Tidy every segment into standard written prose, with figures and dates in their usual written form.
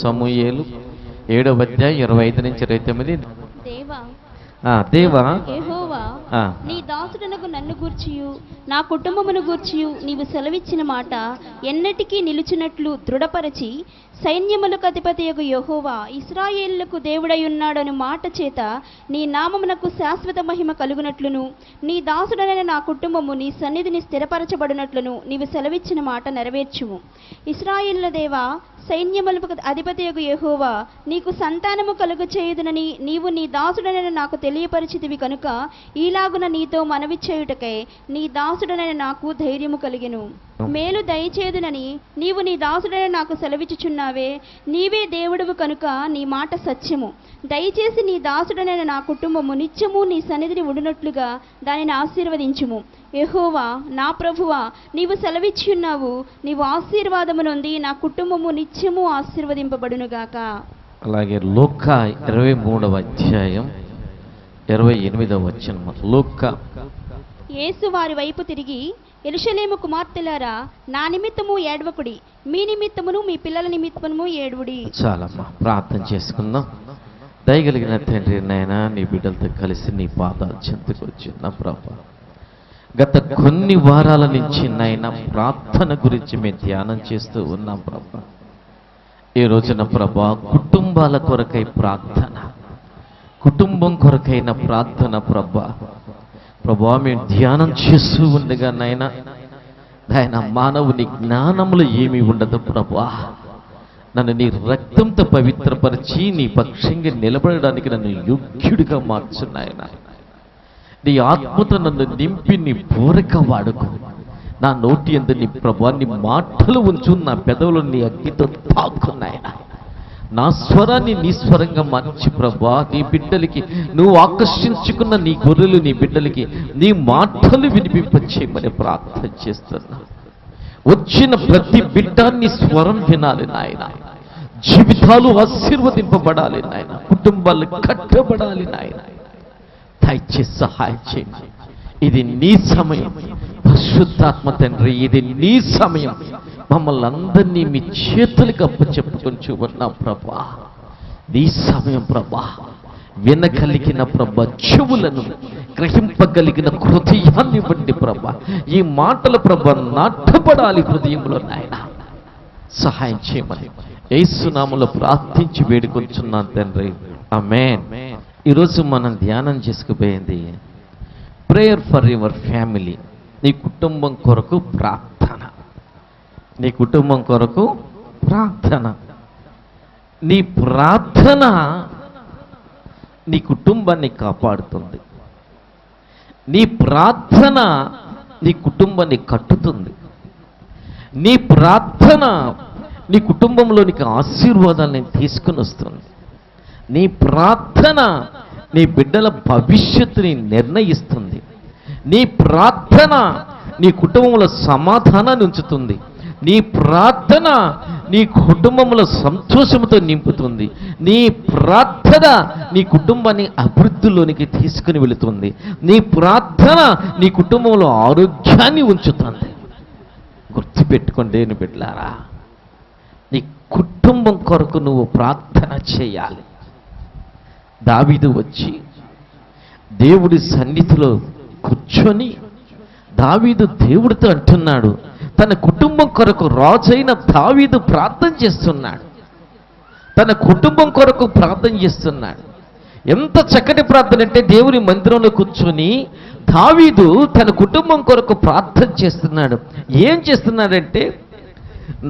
సమూయేలు 7వ అధ్యాయం 25 నుంచి 29. దేవా యెహోవా నీ దాసుడనగు నన్ను గూర్చియు నా కుటుంబమును గూర్చియు నీవు సెలవిచ్చిన మాట ఎన్నటికీ నిలుచున్నట్లు దృఢపరచి, సైన్యములకు అధిపతియగు యెహోవా ఇశ్రాయేలులకు దేవుడై ఉన్నాడను మాట చేత నీ నామమునకు శాశ్వత మహిమ కలుగునట్లును, నీ దాసుడనైన నా కుటుంబము నీ సన్నిధిని స్థిరపరచబడినట్లును నీవు సెలవిచ్చిన మాట నెరవేర్చుము. ఇశ్రాయేలుల దేవా, సైన్యములకు అధిపతియగు యెహోవా, నీకు సంతానము కలుగ చేయుదునని నీవు నీ దాసుడనైన నాకు తెలియపరిచితివి కనుక ఈలాగున నీతో మనవి చేయుటకై నీ దాసుడనైన నాకు ధైర్యము కలిగెను. మేలు దయచేదునని నీవు నీ దాసుడైన నాకు సెలవిచ్చుచున్నావే, నీవే దేవుడవు కనుక నీ మాట సత్యము. దయచేసి నీ దాసుడనైన నా కుటుంబము నిత్యము నీ సన్నిధిని ఉండునట్లుగా దానిని ఆశీర్వదించుము. యెహోవా నా ప్రభువా, నీవు సెలవిచ్చున్నావు, నీవు ఆశీర్వాదము నొంది నా కుటుంబము నిత్యము ఆశీర్వదింపబడునుగాక. అలాగే లూకా 23వ అధ్యాయం 28వ వచనం. లూకా. యేసు వారి వైపు తిరిగి, యెరూషలేము కుమార్తెలారా, నా నిమిత్తము ఏడవకుడి, మీ నిమిత్తమును మీ పిల్లల నిమిత్తము ఏడువుడి. చాలమ్మా, ప్రార్థన చేసుకుందాం. దయగలిగిన తండ్రి నాయన, నీ బిడ్డలతో కలిసి నీ పాదాల చెంతకు వచ్చిన ప్రభా, గత కొన్ని వారాల నుంచి నాయన ప్రార్థన గురించి మేము ధ్యానం చేస్తూ ఉన్నాం ప్రభా. ఈ రోజున ప్రభా, కుటుంబాల కొరకై ప్రార్థన, కుటుంబం కొరకైన ప్రార్థన ప్రభా. ప్రభా, మేము ధ్యానం చేస్తూ ఉండగా నాయన మానవుని జ్ఞానములు ఏమీ ఉండదు ప్రభా. నన్ను నీ రక్తంతో పవిత్రపరిచి నీ పక్షంగా నిలబడడానికి నన్ను యోగ్యుడిగా మార్చు నాయన. నీ ఆత్మతో నన్ను నింపి నీ పూరక వాడుకో. నా నోటి యందు నీ ప్రభా నీ మాటలు ఉంచు, నా పెదవులు నీ అగ్నితో తాకు నాయన. నా స్వరాన్ని నీ స్వరంగా మార్చి ప్రభా, నీ బిడ్డలకి నువ్వు ఆకర్షించుకున్న నీ గొర్రెలు నీ బిడ్డలకి నీ మాటలు వినిపింపచేయమని ప్రార్థన చేస్తున్నా. వచ్చిన ప్రతి బిడ్డ నీ స్వరం వినాలి నాయన. జీవితాలు ఆశీర్వదింపబడాలి నాయన, కుటుంబాలు కట్టబడాలి నాయన. దయచేసి సహాయం చేయండి. ఇది నీ సమయం పరిశుద్ధాత్మ తండ్రి, ఇది నీ సమయం. మమ్మల్ని అందరినీ మీ చేతులకు అప్పచెప్పుకొని ఉన్నాం ప్రభా. నీ సమయం ప్రభా. వినగలిగిన ప్రభా చెవులను, గ్రహింపగలిగిన హృదయాన్ని ఇవ్వండి ప్రభా. ఈ మాటల ప్రభా నాటపడాలి హృదయంలో నాయన. సహాయం చేయమని యేసు నామములో ప్రార్థించి వేడుకొంచున్నాను తండ్రి, ఆమేన్. ఈరోజు మనం ధ్యానం చేసుకుపోయింది ప్రేయర్ ఫర్ యువర్ ఫ్యామిలీ. నీ కుటుంబం కొరకు ప్రార్థన, నీ కుటుంబం కొరకు ప్రార్థన. నీ ప్రార్థన నీ కుటుంబాన్ని కాపాడుతుంది. నీ ప్రార్థన నీ కుటుంబాన్ని కట్టుతుంది. నీ ప్రార్థన నీ కుటుంబంలోనికి ఆశీర్వాదాలను తీసుకుని వస్తుంది. నీ ప్రార్థన నీ బిడ్డల భవిష్యత్తుని నిర్ణయిస్తుంది. నీ ప్రార్థన నీ కుటుంబంలో సమాధానాన్ని ఉంచుతుంది. నీ ప్రార్థన నీ కుటుంబంలో సంతోషంతో నింపుతుంది. నీ ప్రార్థన నీ కుటుంబాన్ని అభివృద్ధిలోనికి తీసుకుని వెళుతుంది. నీ ప్రార్థన నీ కుటుంబంలో ఆరోగ్యాన్ని ఉంచుతుంది. గుర్తుపెట్టుకోండి దేవుని బిడ్డలారా, నీ కుటుంబం కొరకు నువ్వు ప్రార్థన చేయాలి. దావీదు వచ్చి దేవుడి సన్నిధిలో కూర్చొని దావీదు దేవుడితో అంటున్నాడు, తన కుటుంబం కొరకు రాజైన దావీదు ప్రార్థన చేస్తున్నాడు. తన కుటుంబం కొరకు ప్రార్థన చేస్తున్నాడు. ఎంత చక్కటి ప్రార్థన అంటే, దేవుని మందిరంలో కూర్చొని దావీదు తన కుటుంబం కొరకు ప్రార్థన చేస్తున్నాడు. ఏం చేస్తున్నాడంటే,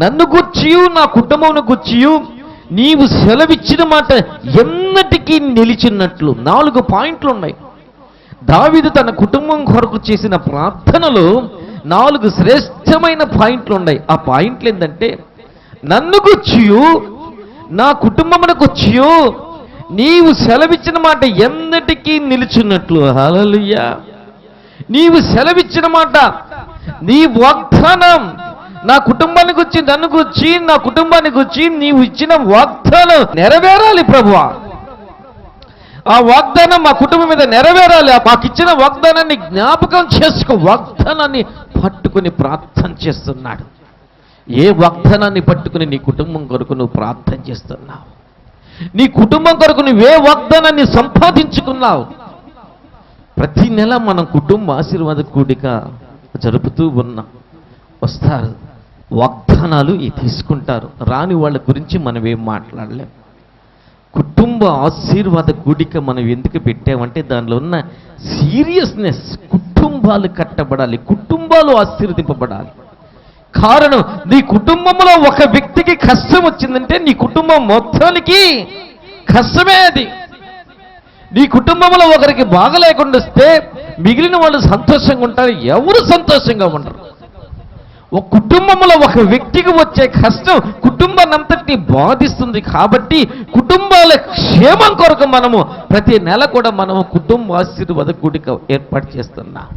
నన్ను గూర్చియు నా కుటుంబమును గూర్చియు నీవు సెలవిచ్చిన మాట ఎన్నటికీ నిలిచినట్లు. 4 పాయింట్లు ఉన్నాయి. దావీదు తన కుటుంబం కొరకు చేసిన ప్రార్థనలో 4 శ్రేష్టమైన పాయింట్లు ఉన్నాయి. ఆ పాయింట్లు ఏంటంటే, నన్ను గూర్చియు నా కుటుంబమును గూర్చియు నీవు సెలవిచ్చిన మాట ఎన్నటికీ నిలిచినట్లు. హల్లెలూయా. నీవు సెలవిచ్చిన మాట, నీ వాగ్దానం నా కుటుంబాన్ని గురించి, నన్ను గురించి, నా కుటుంబాన్ని గురించి నీవు ఇచ్చిన వాగ్దానం నెరవేరాలి ప్రభువా. ఆ వాగ్దానం మా కుటుంబం మీద నెరవేరాలి. మాకు ఇచ్చిన వాగ్దానాన్ని జ్ఞాపకం చేసుకో. వాగ్దానాన్ని పట్టుకుని ప్రార్థన చేస్తున్నాడు. ఏ వాగ్దానాన్ని పట్టుకుని నీ కుటుంబం కొరకు నువ్వు ప్రార్థన చేస్తున్నావు? నీ కుటుంబం కొరకు నువ్వే వాగ్దానాన్ని సంపాదించుకున్నావు? ప్రతి నెల మనం కుటుంబ ఆశీర్వాద కూడిక జరుపుతూ ఉన్నాం. వస్తారు, వాగ్దానాలు తీసుకుంటారు. రాని వాళ్ళ గురించి మనం ఏం మాట్లాడలేం. కుటుంబ ఆశీర్వాద కూడిక మనం ఎందుకు పెట్టామంటే దానిలో ఉన్న సీరియస్నెస్. కుటుంబాలు కట్టబడాలి, కుటుంబాలు ఆశీర్వదింపబడాలి. కారణం, నీ కుటుంబంలో ఒక వ్యక్తికి కష్టం వచ్చిందంటే నీ కుటుంబం మొత్తానికి కష్టమే అది. నీ కుటుంబంలో ఒకరికి బాగలేకుండా వస్తే మిగిలిన వాళ్ళు సంతోషంగా ఉంటారు, ఎవరు సంతోషంగా ఉండరు. ఒక కుటుంబంలో ఒక వ్యక్తికి వచ్చే కష్టం కుటుంబాన్నంతటినీ బాధిస్తుంది. కాబట్టి కుటుంబాల క్షేమం కొరకు మనము ప్రతి నెల కూడా మనము కుటుంబ ఆశీర్వాద కూడిక ఏర్పాటు చేస్తున్నాం.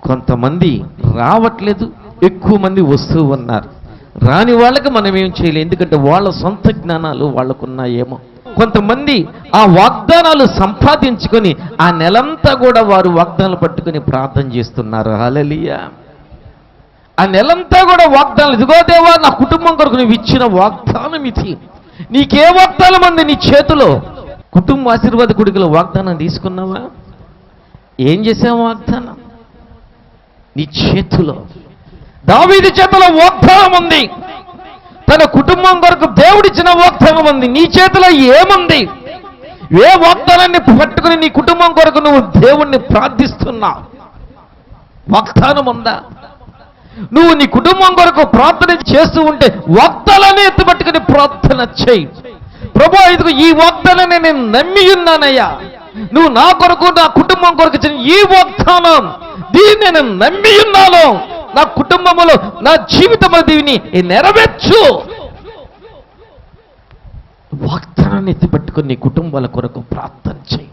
కొంతమంది రావట్లేదు, ఎక్కువ మంది వస్తూ ఉన్నారు. రాని వాళ్ళకి మనం ఏం చేయలేం, ఎందుకంటే వాళ్ళ సొంత జ్ఞానాలు వాళ్ళకున్నాయేమో. కొంతమంది ఆ వాగ్దానాలు సంపాదించుకొని ఆ నెలంతా కూడా వారు వాగ్దానాలు పట్టుకొని ప్రార్థన చేస్తున్నారు. హల్లెలూయా. ఆ నెలంతా కూడా వాగ్దానాలు, ఇదిగో దేవా నా కుటుంబం కొరకు నువ్వు ఇచ్చిన వాగ్దానం ఇది. నీకే వాగ్దానం ఉంది నీ చేతిలో? కుటుంబ ఆశీర్వాద కూడికలో వాగ్దానం తీసుకున్నావా? ఏం చేసావు? వాగ్దానం నీ చేతిలో. దావీదు చేతిలో వాగ్దానం ఉంది, తన కుటుంబం కొరకు దేవుడిచ్చిన వాగ్దానం ఉంది. నీ చేతిలో ఏముంది? ఏ వాగ్దానాన్ని పట్టుకుని నీ కుటుంబం కొరకు నువ్వు దేవుణ్ణి ప్రార్థిస్తున్నావు? వాగ్దానం ఉందా? నువ్వు నీ కుటుంబం కొరకు ప్రార్థన చేస్తూ ఉంటే వాగ్దానాన్ని ఎత్తుపట్టుకుని ప్రార్థన చేయి. ప్రభువా, ఇదిగో ఈ వాగ్దానాన్ని నేను నమ్మి ఉన్నానయ్యా. నువ్వు నా కొరకు నా కుటుంబం కొరకు ఇచ్చిన ఈ వాగ్దానం, దీన్ని నేను నమ్మి ఉన్నాను. నా కుటుంబంలో నా జీవితంలో దీన్ని నెరవేర్చు. వాగ్దానాన్ని ఎత్తిపట్టుకుని నీ కుటుంబాల కొరకు ప్రార్థన చేయి.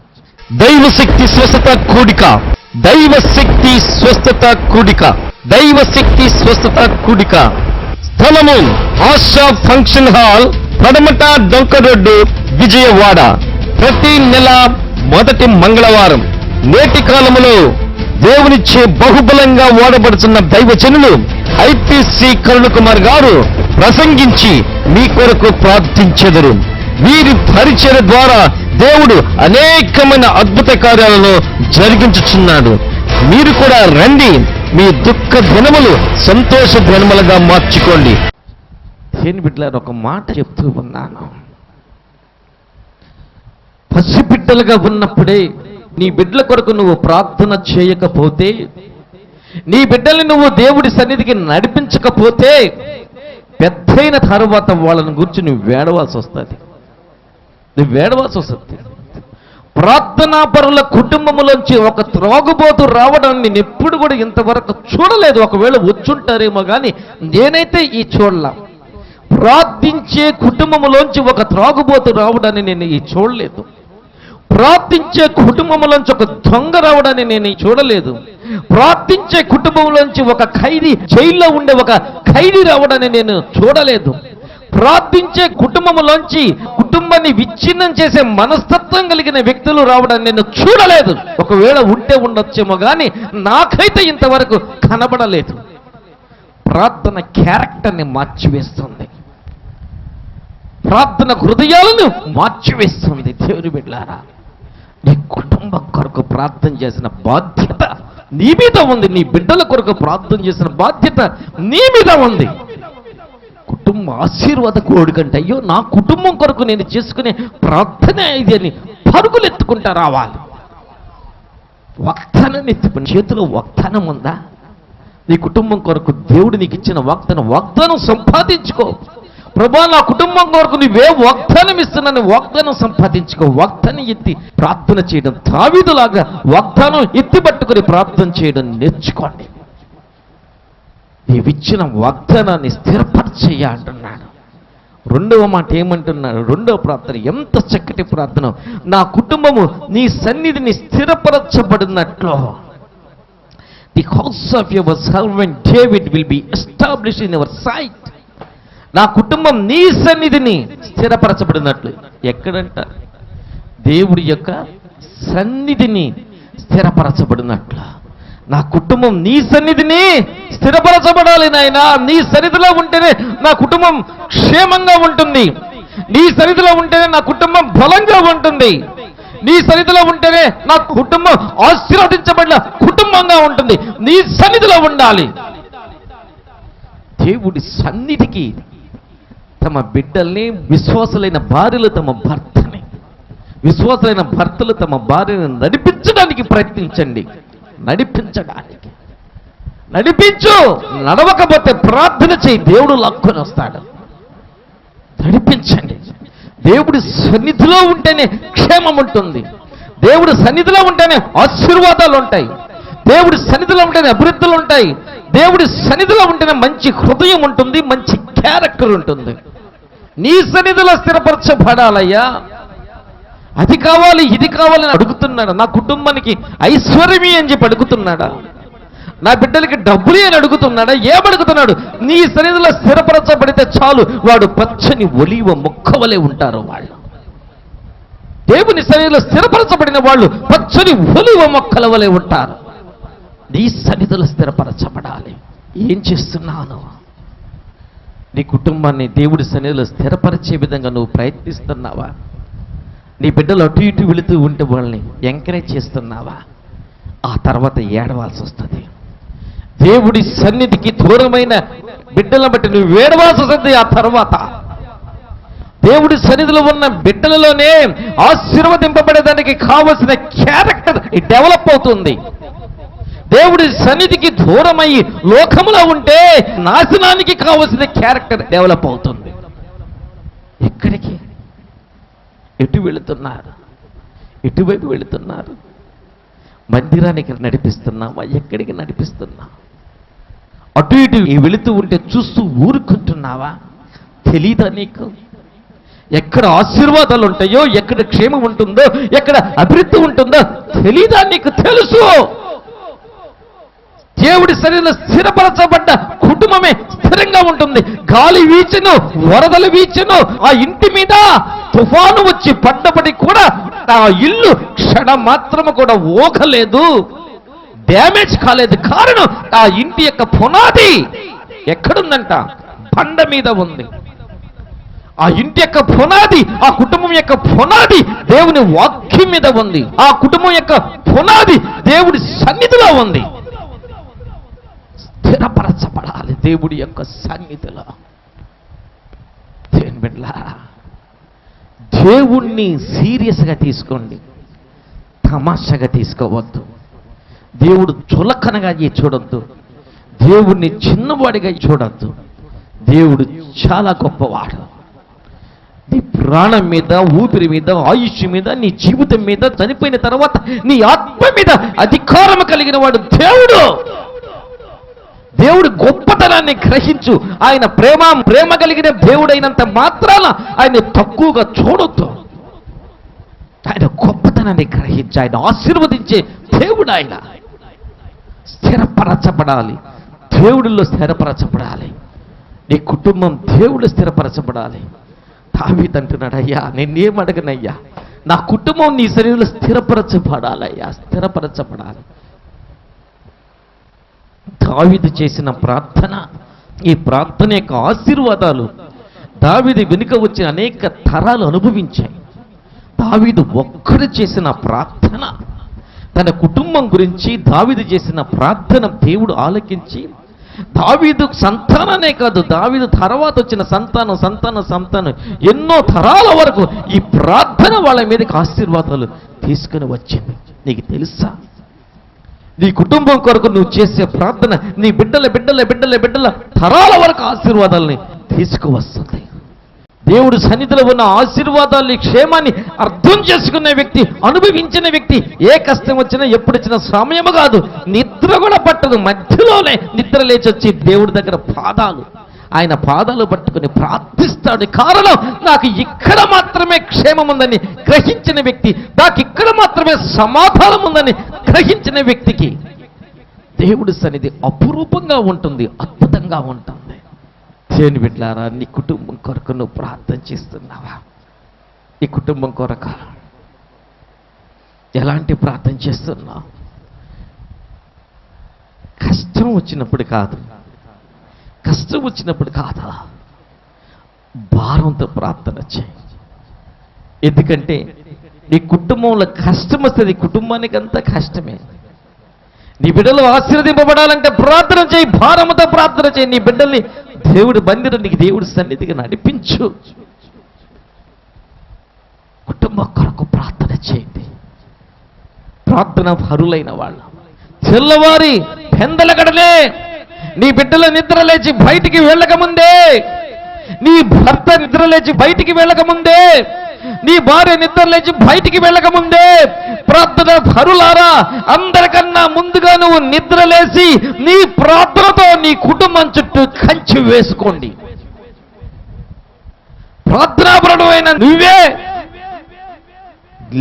దైవశక్తి స్వస్థత కూడిక, దైవశక్తి స్వస్థత కూడిక, దైవశక్తి స్వస్థత కూడిక. స్థలము ఆశా ఫంక్షన్ హాల్, పడమట డొంక రోడ్డు, విజయవాడ. ప్రతి నెల మొదటి మంగళవారం. నేటి కాలములో దేవునిచ్చే బహుబలంగా వాడబడుతున్న దైవజనులు ఐపీసీ కరుణకుమార్ గారు ప్రసంగించి మీ కొరకు ప్రార్థించెదరు. వీరి పరిచయ ద్వారా దేవుడు అనేకమైన అద్భుత కార్యాలను జరిగించుచున్నాడు. మీరు కూడా రండి, మీ దుఃఖ దినములు సంతోష దినములుగా మార్చుకోండి. దేని బిడ్డలారా, ఒక మాట చెప్తూ ఉన్నాను. పసిబిడ్డలుగా ఉన్నప్పుడే నీ బిడ్డల కొరకు నువ్వు ప్రార్థన చేయకపోతే, నీ బిడ్డల్ని నువ్వు దేవుడి సన్నిధికి నడిపించకపోతే, పెద్దయిన తర్వాత వాళ్ళని గురించి నువ్వు వేడవలసి వస్తుంది. ప్రార్థనాపరుల కుటుంబంలోంచి ఒక త్రాగుబోతు రావడం నేను ఎప్పుడు కూడా ఇంతవరకు చూడలేదు. ఒకవేళ వచ్చుంటారేమో కానీ నేనైతే ఈ చూడలా. ప్రార్థించే కుటుంబంలోంచి ఒక త్రాగుబోతు రావడాన్ని నేను ఈ చూడలేదు. ప్రార్థించే కుటుంబంలోంచి ఒక దొంగ రావడాన్ని నేను చూడలేదు. ప్రార్థించే కుటుంబంలోంచి ఒక ఖైదీ, జైల్లో ఉండే ఒక ఖైదీ రావడాన్ని నేను చూడలేదు. ప్రార్థించే కుటుంబంలోంచి కుటుంబాన్ని విచ్ఛిన్నం చేసే మనస్తత్వం కలిగిన వ్యక్తులు రావడాన్ని నేను చూడలేదు. ఒకవేళ ఉంటే ఉండొచ్చేమో కానీ నాకైతే ఇంతవరకు కనబడలేదు. ప్రార్థన క్యారెక్టర్ని మార్చివేస్తుంది, ప్రార్థన హృదయాలను మార్చివేస్తుంది. దేవుని బిడ్డలారా, నీ కుటుంబం కొరకు ప్రార్థన చేసిన బాధ్యత నీ మీద ఉంది. నీ బిడ్డల కొరకు ప్రార్థన చేసిన బాధ్యత నీ మీద ఉంది. కుటుంబ ఆశీర్వాద కోడికంటే అయ్యో నా కుటుంబం కొరకు నేను చేసుకునే ప్రార్థన ఇది అని పరుగులెత్తుకుంటా రావాలి. వాగ్దానాన్ని ఎత్తుకుని చేతిలో వాగ్దానం ఉందా? నీ కుటుంబం కొరకు దేవుడు నీకు ఇచ్చిన వాగ్దానం సంపాదించుకో. ప్రభా, నా కుటుంబం కొరకు నువ్వే వాగ్దానం ఇస్తున్నాను, వాగ్దానం సంపాదించుకో. వాగ్దానం ఎత్తి ప్రార్థన చేయడం, దావీదులాగా వాగ్దానం ఎత్తి పట్టుకుని ప్రార్థన చేయడం నేర్చుకోండి. నీవిచ్చిన వాగ్దానాన్ని స్థిరపరిచేయ అంటున్నాడు. రెండవ మాట ఏమంటున్నాడు? రెండవ ప్రార్థన ఎంత చక్కటి ప్రార్థన. నా కుటుంబము నీ సన్నిధిని స్థిరపరచబడినట్లు, the house of your servant David will be established in your sight. నా కుటుంబం నీ సన్నిధిని స్థిరపరచబడినట్లు. ఎక్కడంట? దేవుడి యొక్క సన్నిధిని స్థిరపరచబడినట్లు. నా కుటుంబం నీ సన్నిధిని స్థిరపరచబడాలి నాయనా. నీ సన్నిధిలో ఉంటేనే నా కుటుంబం క్షేమంగా ఉంటుంది. నీ సన్నిధిలో ఉంటేనే నా కుటుంబం బలంగా ఉంటుంది. నీ సన్నిధిలో ఉంటేనే నా కుటుంబం ఆశీర్వదించబడిన కుటుంబంగా ఉంటుంది. నీ సన్నిధిలో ఉండాలి. దేవుడి సన్నిధికి తమ బిడ్డల్ని, విశ్వాసులైన భార్యలు తమ భర్తని, విశ్వాసులైన భర్తలు తమ భార్యను నడిపించడానికి ప్రయత్నించండి. నడిపించడానికి నడిపించు. నడవకపోతే ప్రార్థన చేయి, దేవుడు లాక్కొని వస్తాడు. నడిపించండి. దేవుడి సన్నిధిలో ఉంటేనే క్షేమం ఉంటుంది. దేవుడి సన్నిధిలో ఉంటేనే ఆశీర్వాదాలు ఉంటాయి. దేవుడి సన్నిధిలో ఉంటేనే అభివృద్ధులు ఉంటాయి. దేవుడి సన్నిధిలో ఉంటేనే మంచి హృదయం ఉంటుంది, మంచి క్యారెక్టర్ ఉంటుంది. నీ సన్నిధిలో స్థిరపరచబడాలయ్యా. అది కావాలి, ఇది కావాలని అడుగుతున్నాడు. నా కుటుంబానికి ఐశ్వర్యమి అని చెప్పి అడుగుతున్నాడా? నా బిడ్డలకి డబ్బులు అని అడుగుతున్నాడా? ఏమడుగుతున్నాడు? నీ సన్నిధిలో స్థిరపరచబడితే చాలు, వాడు పచ్చని ఒలీవ మొక్కవలే ఉంటారు. వాళ్ళు దేవుని సన్నిధిలో స్థిరపరచబడిన వాళ్ళు పచ్చని ఒలీవ మొక్కల వలె ఉంటారు. నీ సన్నిధిలో స్థిరపరచబడాలి. ఏం చేస్తున్నాను? నీ కుటుంబాన్ని దేవుడి సన్నిధిలో స్థిరపరిచే విధంగా నువ్వు ప్రయత్నిస్తున్నావా? నీ బిడ్డలు అటు ఇటు వెళుతూ ఉంటే వాళ్ళని ఎంకరేజ్ చేస్తున్నావా? ఆ తర్వాత ఏడవాల్సి వస్తుంది. దేవుడి సన్నిధికి దూరమైన బిడ్డలను బట్టి నువ్వు ఏడవాల్సి వస్తుంది. ఆ తర్వాత దేవుడి సన్నిధిలో ఉన్న బిడ్డలలోనే ఆశీర్వదింపబడేదానికి కావలసిన క్యారెక్టర్ డెవలప్ అవుతుంది. దేవుడి సన్నిధికి దూరమై లోకములో ఉంటే నాశనానికి కావలసిన క్యారెక్టర్ డెవలప్ అవుతుంది. ఎక్కడికి? ఎటు వెళుతున్నారు? ఎటువైపు వెళుతున్నారు? మందిరానికి నడిపిస్తున్నావా? ఎక్కడికి నడిపిస్తున్నా? అటు ఇటు వెళుతూ ఉంటే చూస్తూ ఊరుకుంటున్నావా? తెలీదా నీకు? ఎక్కడ ఆశీర్వాదాలు ఉంటాయో, ఎక్కడ క్షేమం ఉంటుందో, ఎక్కడ అభివృద్ధి ఉంటుందో తెలీదా నీకు? తెలుసు. దేవుడి శరీరంలో స్థిరపరచబడ్డ కుటుంబమే స్థిరంగా ఉంటుంది. గాలి వీచెను, వరదలు వీచెను, ఆ ఇంటి మీద తుఫాను వచ్చి పడ్డప్పటికి కూడా ఆ ఇల్లు క్షణం మాత్రము కూడా ఓకలేదు, డ్యామేజ్ కాలేదు. కారణం ఆ ఇంటి యొక్క పునాది ఎక్కడుందంట? బండ మీద ఉంది. ఆ ఇంటి యొక్క పునాది, ఆ కుటుంబం యొక్క పునాది దేవుని వాక్యం మీద ఉంది. ఆ కుటుంబం యొక్క పునాది దేవుడి సన్నిధిలో ఉంది. స్థిరపరచబడాలి దేవుడి యొక్క సన్నిధిలో. దేవుని బిడ్డలారా, దేవుణ్ణి సీరియస్గా తీసుకోండి, తమాషగా తీసుకోవద్దు. దేవుడు చులకనగా చూడొద్దు. దేవుణ్ణి చిన్నవాడిగా చూడొద్దు. దేవుడు చాలా గొప్పవాడు. నీ ప్రాణం మీద, ఊపిరి మీద, ఆయుష్ మీద, నీ జీవితం మీద, చనిపోయిన తర్వాత నీ ఆత్మ మీద అధికారం కలిగిన వాడు దేవుడు. దేవుడి గొప్పతనాన్ని గ్రహించు. ఆయన ప్రేమ కలిగిన దేవుడైనంత మాత్రాన ఆయన తక్కువగా చూడొద్దు. ఆయన గొప్పతనాన్ని గ్రహించి ఆయన ఆశీర్వదించే దేవుడు. ఆయన స్థిరపరచబడాలి, దేవుడిలో స్థిరపరచబడాలి. నీ కుటుంబం దేవుడు స్థిరపరచబడాలి. దావీదు అంటున్నాడు, అయ్యా నేనేం అడగనయ్యా, నా కుటుంబం నీ శరీరంలో స్థిరపరచబడాలయ్యా, స్థిరపరచబడాలి. దావీదు చేసిన ప్రార్థన, ఈ ప్రార్థన యొక్క ఆశీర్వాదాలు దావీదు వెనుక వచ్చిన అనేక తరాలు అనుభవించాయి. దావీదు ఒక్కడు చేసిన ప్రార్థన, తన కుటుంబం గురించి దావీదు చేసిన ప్రార్థన దేవుడు ఆలకించి, దావీదు సంతాననే కాదు, దావీదు తర్వాత వచ్చిన సంతానం ఎన్నో తరాల వరకు ఈ ప్రార్థన వాళ్ళ మీదకి ఆశీర్వాదాలు తీసుకుని వచ్చింది. నీకు తెలుసా? నీ కుటుంబం కొరకు నువ్వు చేసే ప్రార్థన నీ బిడ్డల తరాల వరకు ఆశీర్వాదాలని తీసుకువస్తుంది. దేవుడు సన్నిధిలో ఉన్న ఆశీర్వాదాలని, క్షేమాన్ని అర్థం చేసుకునే వ్యక్తి, అనుభవించిన వ్యక్తి, ఏ కష్టం వచ్చినా ఎప్పుడు వచ్చినా సమయము కాదు, నిద్ర కూడా పట్టదు, మధ్యలోనే నిద్ర లేచి వచ్చి దేవుడి దగ్గర ఆయన పాదాలు పట్టుకుని ప్రార్థిస్తాడు. కారణం, నాకు ఇక్కడ మాత్రమే క్షేమం ఉందని గ్రహించిన వ్యక్తి, నాకు ఇక్కడ మాత్రమే సమాధానం ఉందని గ్రహించిన వ్యక్తికి దేవుడి సన్నిధి అపురూపంగా ఉంటుంది, అద్భుతంగా ఉంటుంది. దేవుని బిడ్డలారా, నీ కుటుంబం కొరకు నువ్వు ప్రార్థన చేస్తున్నావా? ఈ కుటుంబం కొరకు ఎలాంటి ప్రార్థన చేస్తున్నావు? కష్టం వచ్చినప్పుడు కాదు, కష్టం వచ్చినప్పుడు కాదా, భారంతో ప్రార్థన చేయి. ఎందుకంటే నీ కుటుంబంలో కష్టం వస్తుంది, కుటుంబానికి అంతా కష్టమే. నీ బిడ్డలు ఆశీర్వదింపబడాలంటే ప్రార్థన చేయి, భారముతో ప్రార్థన చేయి. నీ బిడ్డల్ని దేవుడి మందిరానికి, దేవుడి సన్నిధికి నడిపించు. కుటుంబం కొరకు ప్రార్థన చేయండి. ప్రార్థన పరులైన వాళ్ళు తెల్లవారి పెందలగడలే నీ బిడ్డల నిద్ర లేచి బయటికి వెళ్ళకముందే, నీ భర్త నిద్ర లేచి బయటికి వెళ్ళకముందే, నీ భార్య నిద్ర లేచి బయటికి వెళ్ళకముందే, ప్రార్థన పరులారా, అందరికన్నా ముందుగా నువ్వు నిద్ర లేచి నీ ప్రార్థనతో నీ కుటుంబం చుట్టూ కంచి వేసుకోండి. ప్రార్థనాపరుడైన నువ్వే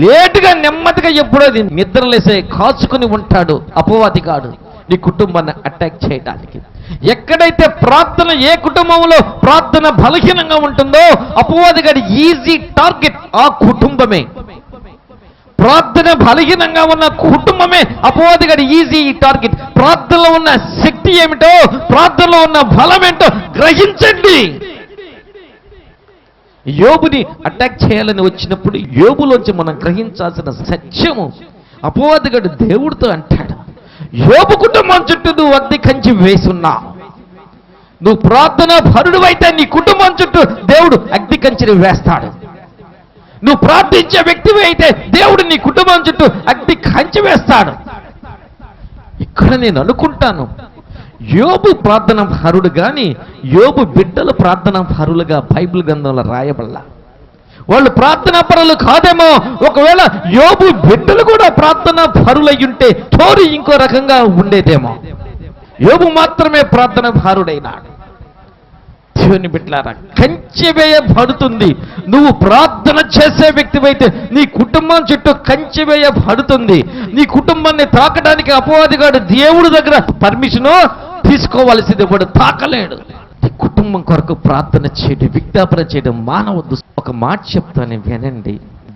లేటుగా నెమ్మదిగా ఎప్పుడో నిద్ర లేసే కాచుకుని ఉంటాడు అపవాదిగాడు నీ కుటుంబాన్ని అటాక్ చేయడానికి. ఎక్కడైతే ప్రార్థన, ఏ కుటుంబంలో ప్రార్థన బలహీనంగా ఉంటుందో అపవాదిగాడి ఈజీ టార్గెట్ ఆ కుటుంబమే. ప్రార్థన బలహీనంగా ఉన్న కుటుంబమే అపవాదిగాడి ఈజీ టార్గెట్. ప్రార్థనలో ఉన్న శక్తి ఏమిటో, ప్రార్థనలో ఉన్న బలం ఏంటో గ్రహించండి. యోబుని అటాక్ చేయాలని వచ్చినప్పుడు యోబులోంచి మనం గ్రహించాల్సిన సత్యము, అపవాదిగాడు దేవుడితో అంటాడు, యోబు కుటుంబం చుట్టూ నువ్వు అగ్ని కంచి వేసున్నా. నువ్వు ప్రార్థన పరుడు అయితే నీ కుటుంబం చుట్టూ దేవుడు అగ్ని కంచిని వేస్తాడు. నువ్వు ప్రార్థించే వ్యక్తివి అయితే దేవుడు నీ కుటుంబం చుట్టూ అగ్ని కంచి వేస్తాడు. ఇక్కడ నేను అనుకుంటాను, యోబు ప్రార్థన పరుడు కానీ యోబు బిడ్డలు ప్రార్థన పరులుగా బైబిల్ గ్రంథంలో రాయబడలా. వాళ్ళు ప్రార్థనా పరులు కాదేమో. ఒకవేళ యోబు బిడ్డలు కూడా ప్రార్థనా పరులై ఉంటే స్టోరీ ఇంకో రకంగా ఉండేదేమో. యోబు మాత్రమే ప్రార్థన పరుడైనాడు. దేవుని బిడ్డలారా, కంచె వేయబడుతుంది. నువ్వు ప్రార్థన చేసే వ్యక్తివైతే నీ కుటుంబం చుట్టూ కంచె వేయబడుతుంది. నీ కుటుంబాన్ని తాకడానికి అపవాదిగాడు దేవుడి దగ్గర పర్మిషను తీసుకోవాల్సింది, వాడు తాకలేడు. కుటుంబం కొరకు ప్రార్థన చేయడం, విజ్ఞాపన చేయడం మానవద్దు. ఒక మాట చెప్తాను వినండి.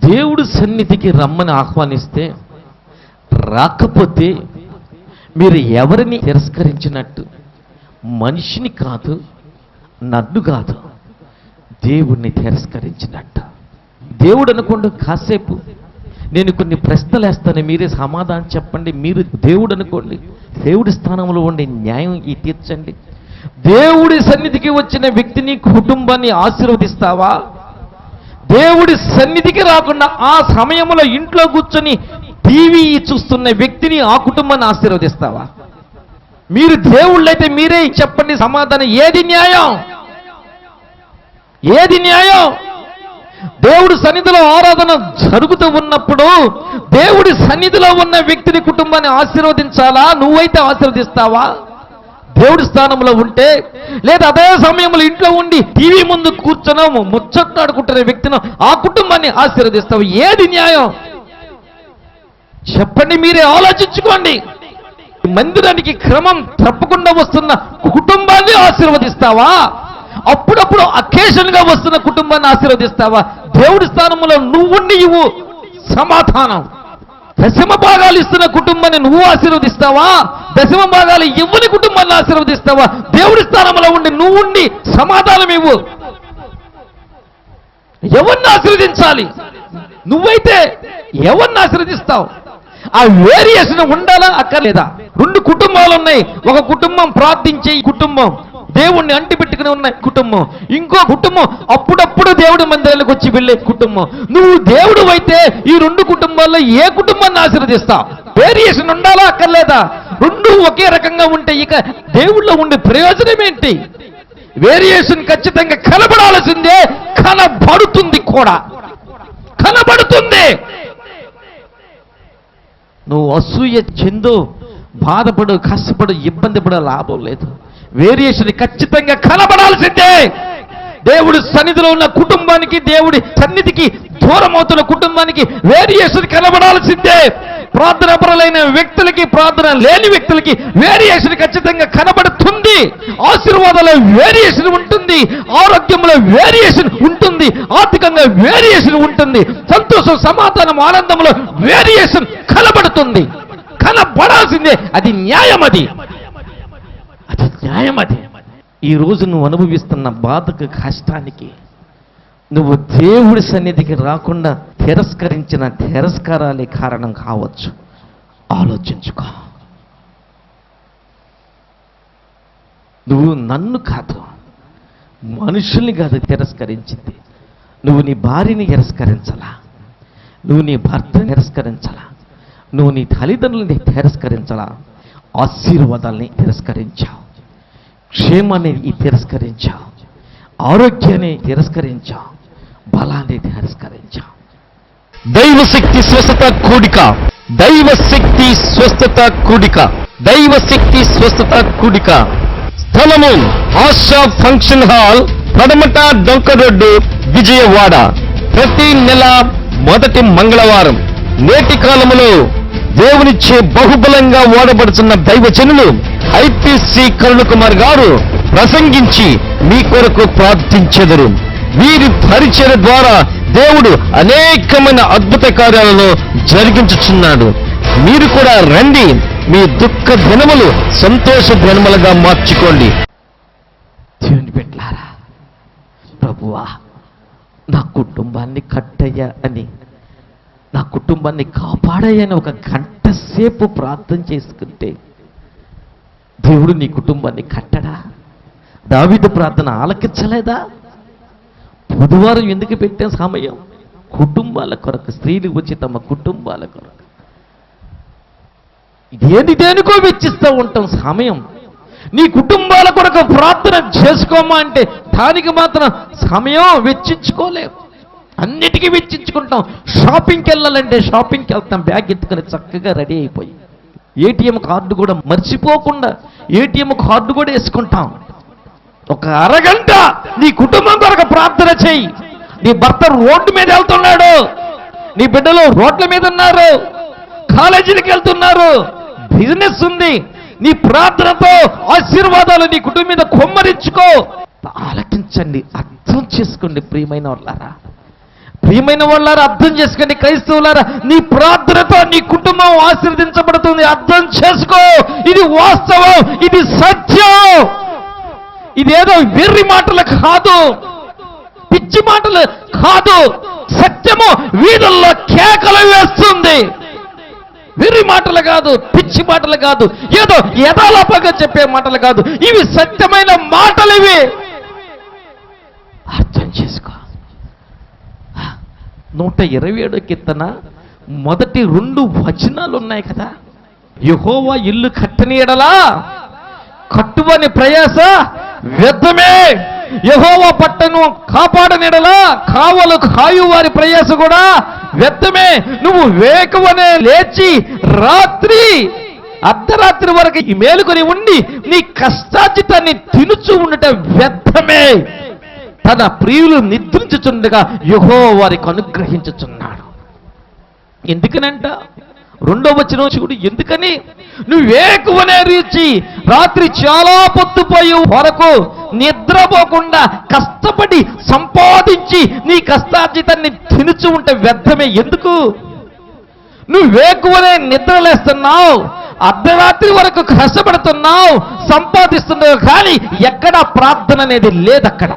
దేవుడి సన్నిధికి రమ్మని ఆహ్వానిస్తే రాకపోతే మీరు ఎవరిని తిరస్కరించినట్టు? మనిషిని కాదు, నన్ను కాదు, దేవుడిని తిరస్కరించినట్టు. దేవుడు అనుకోండి, కాసేపు నేను కొన్ని ప్రశ్నలు వేస్తాను, మీరే సమాధానం చెప్పండి. మీరు దేవుడు అనుకోండి, దేవుడి స్థానంలో ఉండి న్యాయం తీర్చండి. దేవుడి సన్నిధికి వచ్చిన వ్యక్తిని, కుటుంబాన్ని ఆశీర్వదిస్తావా? దేవుడి సన్నిధికి రాకుండా ఆ సమయంలో ఇంట్లో కూర్చొని టీవీ చూస్తున్న వ్యక్తిని, ఆ కుటుంబాన్ని ఆశీర్వదిస్తావా? మీరు దేవుళ్ళైతే మీరే చెప్పండి సమాధానం. ఏది న్యాయం? ఏది న్యాయం? దేవుడి సన్నిధిలో ఆరాధన జరుగుతూ ఉన్నప్పుడు దేవుడి సన్నిధిలో ఉన్న వ్యక్తిని, కుటుంబాన్ని ఆశీర్వదించాలా? నువ్వైతే ఆశీర్వదిస్తావా దేవుడి స్థానంలో ఉంటే? లేదా అదే సమయంలో ఇంట్లో ఉండి టీవీ ముందు కూర్చొనో ముచ్చట్లాడుకుంటున్న వ్యక్తిని, ఆ కుటుంబాన్ని ఆశీర్వదిస్తావు? ఏది న్యాయం చెప్పండి, మీరే ఆలోచించుకోండి. మందిరానికి క్రమం తప్పకుండా వస్తున్న కుటుంబాన్ని ఆశీర్వదిస్తావా? అప్పుడప్పుడు అకేషన్గా వస్తున్న కుటుంబాన్ని ఆశీర్వదిస్తావా? దేవుడి స్థానంలో నువ్వుండి ఇవ్వు సమాధానం. దశమ భాగాలు ఇస్తున్న కుటుంబాన్ని నువ్వు ఆశీర్వదిస్తావా? దశమ భాగాలు ఇవ్వని కుటుంబాన్ని ఆశీర్వదిస్తావా? దేవుడి స్థానంలో ఉండి నువ్వుండి సమాధానం ఇవ్వు. ఎవరిని ఆశీర్వదించాలి? నువ్వైతే ఎవరిని ఆశీర్వదిస్తావు? ఆ వేరియేషన్ ఉండాలా అక్కర్లేదా? రెండు కుటుంబాలు ఉన్నాయి. ఒక కుటుంబం ప్రార్థించే కుటుంబం, దేవుణ్ణి అంటిపెట్టుకుని ఉన్న కుటుంబం. ఇంకో కుటుంబం అప్పుడప్పుడు దేవుడి మందిరాలకు వచ్చి వెళ్ళే కుటుంబం. నువ్వు దేవుడు అయితే ఈ రెండు కుటుంబాల్లో ఏ కుటుంబాన్ని ఆశీర్వదిస్తావు? వేరియేషన్ ఉండాలా అక్కర్లేదా? రెండు ఒకే రకంగా ఉంటే ఇక దేవుళ్ళో ఉండే ప్రయోజనం ఏంటి? వేరియేషన్ ఖచ్చితంగా కనబడాల్సిందే, కనబడుతుంది కూడా, కనబడుతుంది. నువ్వు అసూయ చెందు, బాధపడు, కష్టపడు, ఇబ్బంది పడే లాభం లేదు. వేరియేషన్ ఖచ్చితంగా కనబడాల్సిందే. దేవుడి సన్నిధిలో ఉన్న కుటుంబానికి, దేవుడి సన్నిధికి దూరం అవుతున్న కుటుంబానికి వేరియేషన్ కనబడాల్సిందే. ప్రార్థన పరులైన వ్యక్తులకి, ప్రార్థన లేని వ్యక్తులకి వేరియేషన్ ఖచ్చితంగా కనబడుతుంది. ఆశీర్వాదాల వేరియేషన్ ఉంటుంది, ఆరోగ్యంలో వేరియేషన్ ఉంటుంది, ఆర్థికంగా వేరియేషన్ ఉంటుంది, సంతోషం, సమాధానం, ఆనందంలో వేరియేషన్ కనబడుతుంది. కనబడాల్సిందే. అది న్యాయం, అది న్యాయం. అది ఈరోజు నువ్వు అనుభవిస్తున్న బాధకు, కష్టానికి నువ్వు దేవుడి సన్నిధికి రాకుండా తిరస్కరించిన తిరస్కారాలే కారణం కావచ్చు. ఆలోచించుకో. నువ్వు నన్ను కాదు, మనుషుల్ని కాదు తిరస్కరించింది. నువ్వు నీ భార్యని తిరస్కరించలా, నువ్వు నీ భర్తని తిరస్కరించలా, నువ్వు నీ తల్లిదండ్రులని తిరస్కరించలా, ఆశీర్వాదాలని తిరస్కరించావు, క్షేమాన్ని తిరస్కరించావు, ఆరోగ్యాన్ని తిరస్కరించావు, బలాన్ని తిరస్కరించావు. దైవశక్తి స్వస్థత కూడిక, దైవశక్తి స్వస్థత కూడిక, దైవశక్తి స్వస్థత కూడిక. స్థలము ఆశా ఫంక్షన్ హాల్, పడమట డొంక రోడ్డు, విజయవాడ. ప్రతి నెల మొదటి మంగళవారం. నేటి కాలములో దేవునిచ్చే బహుబలంగా వాడబడుతున్న దైవజనులు ఐపీసీ కరుణకుమార్ గారు ప్రసంగించి మీ కొరకు ప్రార్థించెదరు. వీరి పరిచయ ద్వారా దేవుడు అనేకమైన అద్భుత కార్యాలను జరిగించుచున్నాడు. మీరు కూడా రండి, మీ దుఃఖ దినములు సంతోష దినములుగా మార్చుకోండి. దేవుని బిడ్డలారా, ప్రభువా నా కుటుంబాన్ని కట్టయ్యా అని, నా కుటుంబాన్ని కాపాడయ్యని ఒక గంట సేపు ప్రార్థన చేసుకుంటే దేవుడు నీ కుటుంబాన్ని కట్టడా? దావీదు ప్రార్థన ఆలకించలేదా? బుధవారం ఎందుకు పెట్టాం సమయం? కుటుంబాల కొరకు, స్త్రీలు వచ్చి తమ కుటుంబాల కొరకు దేనికో వెచ్చిస్తూ ఉంటాం సమయం. నీ కుటుంబాల కొరకు ప్రార్థన చేసుకోమా అంటే దానికి మాత్రం సమయం వెచ్చించుకోలేవు. అన్నిటికీ వెచ్చించుకుంటాం. షాపింగ్కి వెళ్ళాలంటే షాపింగ్కి వెళ్తాం, బ్యాగ్ ఎత్తుకొని చక్కగా రెడీ అయిపోయి. ఏటీఎం కార్డు కూడా మర్చిపోకుండా ఏటీఎం కార్డు కూడా వేసుకుంటాం. ఒక అరగంట నీ కుటుంబం కొరకు ప్రార్థన చేయి. నీ భర్త రోడ్డు మీద వెళ్తున్నాడు, నీ బిడ్డలు రోడ్ల మీద ఉన్నారు, కాలేజీలకు వెళ్తున్నారు, బిజినెస్ ఉంది. నీ ప్రార్థనతో ఆశీర్వాదాలు నీ కుటుంబం మీద కొమ్మరించుకో. ఆలకించండి, అర్థం చేసుకోండి. ప్రియమైన వాళ్ళారా అర్థం చేసుకోండి. క్రైస్తవులారా, నీ ప్రార్థనతో నీ కుటుంబం ఆశీర్వదించబడుతుంది. అర్థం చేసుకో. ఇది వాస్తవం, ఇది సత్యం. ఇదేదో వెర్రి మాటలు కాదు, పిచ్చి మాటలు కాదు. సత్యము వీధుల్లో కేకలు వేస్తుంది. వెర్రి మాటలు కాదు, పిచ్చి మాటలు కాదు, ఏదో యథాలాపంగా చెప్పే మాటలు కాదు. ఇవి సత్యమైన మాటలు. ఇవి అర్థం చేసుకో. 127 కీర్తన మొదటి 2 వచనాలు ఉన్నాయి కదా. యెహోవా ఇల్లు కట్టని ఎడలా కట్టువని ప్రయాస వ్యర్థమే, యెహోవా పట్టను కాపాడనిడలా కావలు కాయు వారి ప్రయాస కూడా వ్యర్థమే. నువ్వు వేకువనే లేచి రాత్రి అర్ధరాత్రి వరకు ఈ మేలుకొని ఉండి నీ కష్టార్జితాన్ని తినుచు ఉండట వ్యర్థమే. తన ప్రియులు నిద్రించుచుండగా యెహోవా వారికి అనుగ్రహించుచున్నాడు. ఎందుకనంట 2వ వచనం చూడు. ఎందుకని? నువ్వు వేకువనే రీచి రాత్రి చాలా పొద్దుపోయి వరకు నిద్రపోకుండా కష్టపడి సంపాదించి నీ కష్టార్జితాన్ని తినుచు ఉంటే వ్యర్థమే. ఎందుకు? నువ్వు వేకువనే నిద్రలేస్తున్నావు, అర్ధరాత్రి వరకు కష్టపడుతున్నావు, సంపాదిస్తున్నావు, కానీ ఎక్కడా ప్రార్థన అనేది లేదు. అక్కడ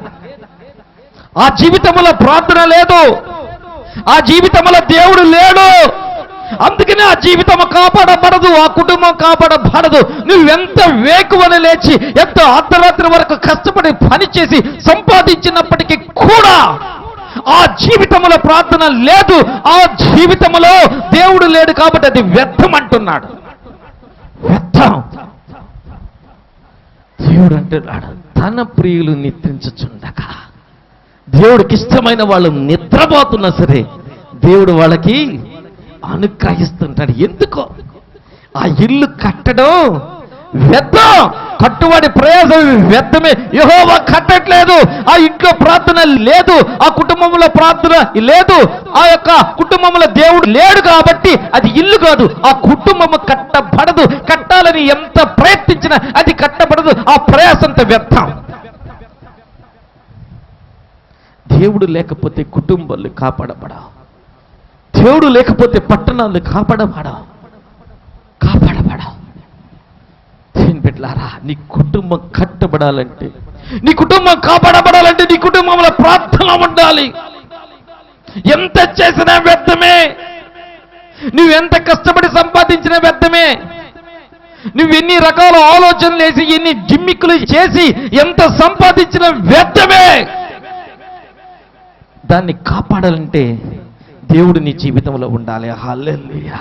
ఆ జీవితంలో ప్రార్థన లేదు, ఆ జీవితంలో దేవుడు లేడు. అందుకనే ఆ జీవితం కాపాడబడదు, ఆ కుటుంబం కాపాడబడదు. నువ్వెంత వేకువని లేచి ఎంత అర్ధరాత్రి వరకు కష్టపడి పనిచేసి సంపాదించినప్పటికీ కూడా ఆ జీవితంలో ప్రార్థన లేదు, ఆ జీవితంలో దేవుడు లేడు. కాబట్టి అది వ్యర్థం అంటున్నాడు. వ్యర్థం. దేవుడు అంటున్నాడు, తన ప్రియులు నిద్రించుచుండగా, దేవుడికి ఇష్టమైన వాళ్ళు నిద్రపోతున్నా సరే దేవుడు వాళ్ళకి అనుగ్రహిస్తుంటాడు. ఎందుకో? ఆ ఇల్లు కట్టడం వ్యర్థం, కట్టువాడి ప్రయాసం వ్యర్థమే. యెహోవా కట్టట్లేదు, ఆ ఇంట్లో ప్రార్థన లేదు, ఆ కుటుంబంలో ప్రార్థన లేదు, ఆ యొక్క కుటుంబంలో దేవుడు లేడు. కాబట్టి అది ఇల్లు కాదు, ఆ కుటుంబము కట్టబడదు. కట్టాలని ఎంత ప్రయత్నించినా అది కట్టబడదు. ఆ ప్రయాసంత వ్యర్థం. దేవుడు లేకపోతే కుటుంబాలు కాపాడబడవు, దేవుడు లేకపోతే పట్టణాలు కాపాడబడవు. దీని బిడ్డలారా, నీ కుటుంబం కట్టబడాలంటే నీ కుటుంబం కాపాడబడాలంటే నీ కుటుంబంలో ప్రార్థన ఉండాలి. ఎంత చేసినా వ్యర్థమే, నువ్వెంత కష్టపడి సంపాదించినా వ్యర్థమే, నువ్వెన్ని రకాల ఆలోచనలు వేసి ఎన్ని జిమ్మిక్కులు చేసి ఎంత సంపాదించినా వ్యర్థమే. దాన్ని కాపాడాలంటే దేవుడు నీ జీవితంలో ఉండాలి. హల్లెలూయా.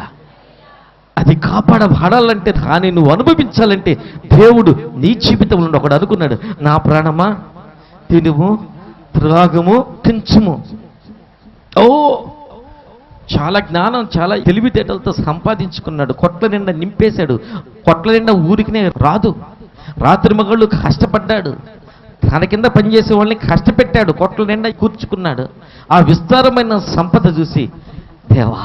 అది కాపాడబడాలంటే, దాన్ని నువ్వు అనుభవించాలంటే దేవుడు నీ జీవితంలో ఒకడు అనుకున్నాడు, నా ప్రాణమా తినుము త్రాగము కించుము. ఓ చాలా జ్ఞానం, చాలా తెలివితేటలతో సంపాదించుకున్నాడు, కొట్ల నిండా నింపేశాడు. కొట్ల నిండా ఊరికినే రాదు, రాత్రి మగళ్ళు కష్టపడ్డాడు, తన కింద పనిచేసే వాళ్ళని కష్టపెట్టాడు, కొట్ల నిండా కూర్చుకున్నాడు. ఆ విస్తారమైన సంపద చూసి, దేవా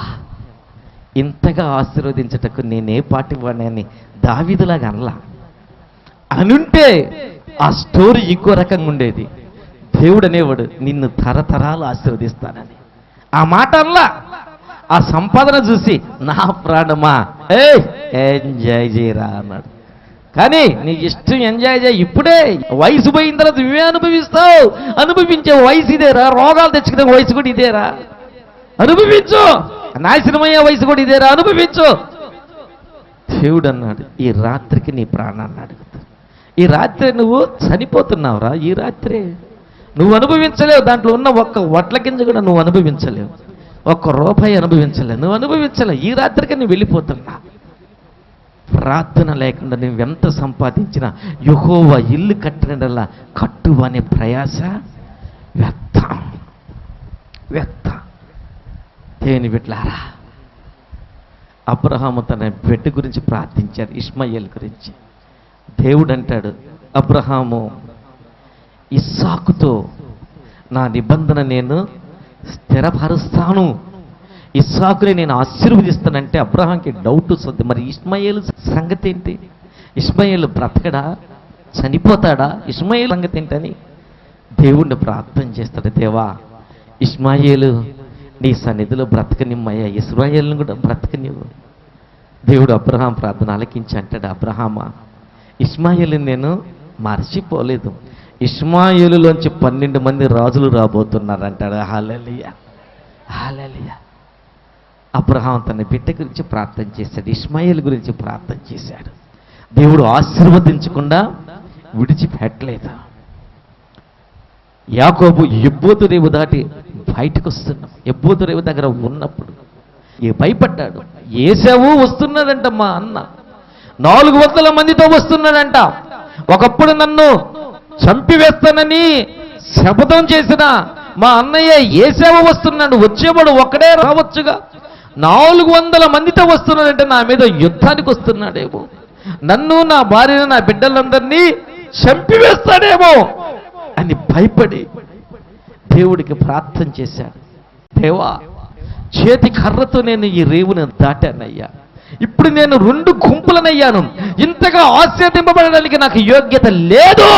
ఇంతగా ఆశీర్వదించటకు నేనే పాటి వాడిని దావీదులాగా అనలా. అనుంటే ఆ స్టోరీ ఇంకో రకంగా ఉండేది. దేవుడు అనేవాడు, నిన్ను తరతరాలు ఆశీర్వదిస్తానని. ఆ మాట అనలా. ఆ సంపాదన చూసి, నా ప్రాణమా ఎంజాయ్ చేయరా అన్నాడు. కానీ నీ ఇష్టం ఎంజాయ్ చేయి, ఇప్పుడే వయసు పోయిన తర్వాత నువ్వే అనుభవిస్తావు. అనుభవించే వయసు ఇదేరా, రోగాలు తెచ్చుకునే వయసు కూడా ఇదేరా, అనుభవించు. నాశనమయ్యే వయసు కూడా ఇదేరా, అనుభవించు. దేవుడు అన్నాడు, ఈ రాత్రికి నీ ప్రాణాన్ని అడుగుతా. ఈ రాత్రి నువ్వు చనిపోతున్నావురా, ఈ రాత్రి నువ్వు అనుభవించలేవు. దాంట్లో ఉన్న ఒక్క వడ్ల గింజ కూడా నువ్వు అనుభవించలేవు, ఒక్క రూపాయి అనుభవించలేవు, నువ్వు అనుభవించలేవు. ఈ రాత్రికి నువ్వు వెళ్ళిపోతున్నా. ప్రార్థన లేకుండా నువ్వెంత సంపాదించినా యెహోవా ఇల్లు కట్టినలా కట్టు అనే ప్రయాస వ్యర్థ వ్యర్థ. దేని బిడ్డలారా, అబ్రహాము తన బిడ్డ గురించి ప్రార్థించాడు, ఇష్మాయేల్ గురించి. దేవుడు అంటాడు, అబ్రహాము ఇస్సాకుతో నా నిబంధన నేను స్థిరపరుస్తాను, ఇస్సాకుని నేను ఆశీర్వదిస్తానంటే అబ్రహాంకి డౌట్ వస్తుంది. మరి ఇష్మాయేలు సంగతి ఏంటి? ఇష్మాయేలు బ్రతకడా, చనిపోతాడా? ఇష్మాయేలు సంగతి ఏంటని దేవుణ్ణి ప్రార్థన చేస్తాడు. దేవా ఇష్మాయేలు నీ సన్నిధిలో బ్రతకనిమ్మయ్యా, ఇస్రాయేలును కూడా బ్రతకనివ్వు. దేవుడు అబ్రహాం ప్రార్థన ఆలకించి అంటాడు, అబ్రహామా ఇష్మాయేలుని నేను మర్చిపోలేదు, ఇష్మాయేలులోంచి 12 మంది రాజులు రాబోతున్నారు అంటాడు. హల్లెలూయా హల్లెలూయా. అబ్రహాం తన బిడ్డ గురించి ప్రార్థన చేశాడు, ఇష్మాయేలు గురించి ప్రార్థన చేశాడు. దేవుడు ఆశీర్వదించకుండా విడిచిపెట్టలేదు. యాకోబు ఎబ్బోతు రేవు దాటి బయటకు వస్తున్నాం. ఎబ్బోతు రేవు దగ్గర ఉన్నప్పుడు భయపడ్డాడు. ఏశావు వస్తున్నాడంట, మా అన్న 400 మందితో వస్తున్నాడంట. ఒకప్పుడు నన్ను చంపివేస్తానని శపథం చేసిన మా అన్నయ్య ఏశావు వస్తున్నాడు, వచ్చేవాడు ఒక్కడే రావచ్చుగా, 400 మందితో వస్తున్నాడంటే నా మీద యుద్ధానికి వస్తున్నాడేమో, నన్ను నా భార్యను నా బిడ్డలందరినీ చంపివేస్తాడేమో అని భయపడి దేవుడికి ప్రార్థన చేశాడు. దేవా చేతి కర్రతో నేను ఈ రేవును దాటానయ్యా, ఇప్పుడు నేను 2 గుంపులనయ్యాను, ఇంతగా ఆశీర్వదింపబడడానికి నాకు యోగ్యత లేదు.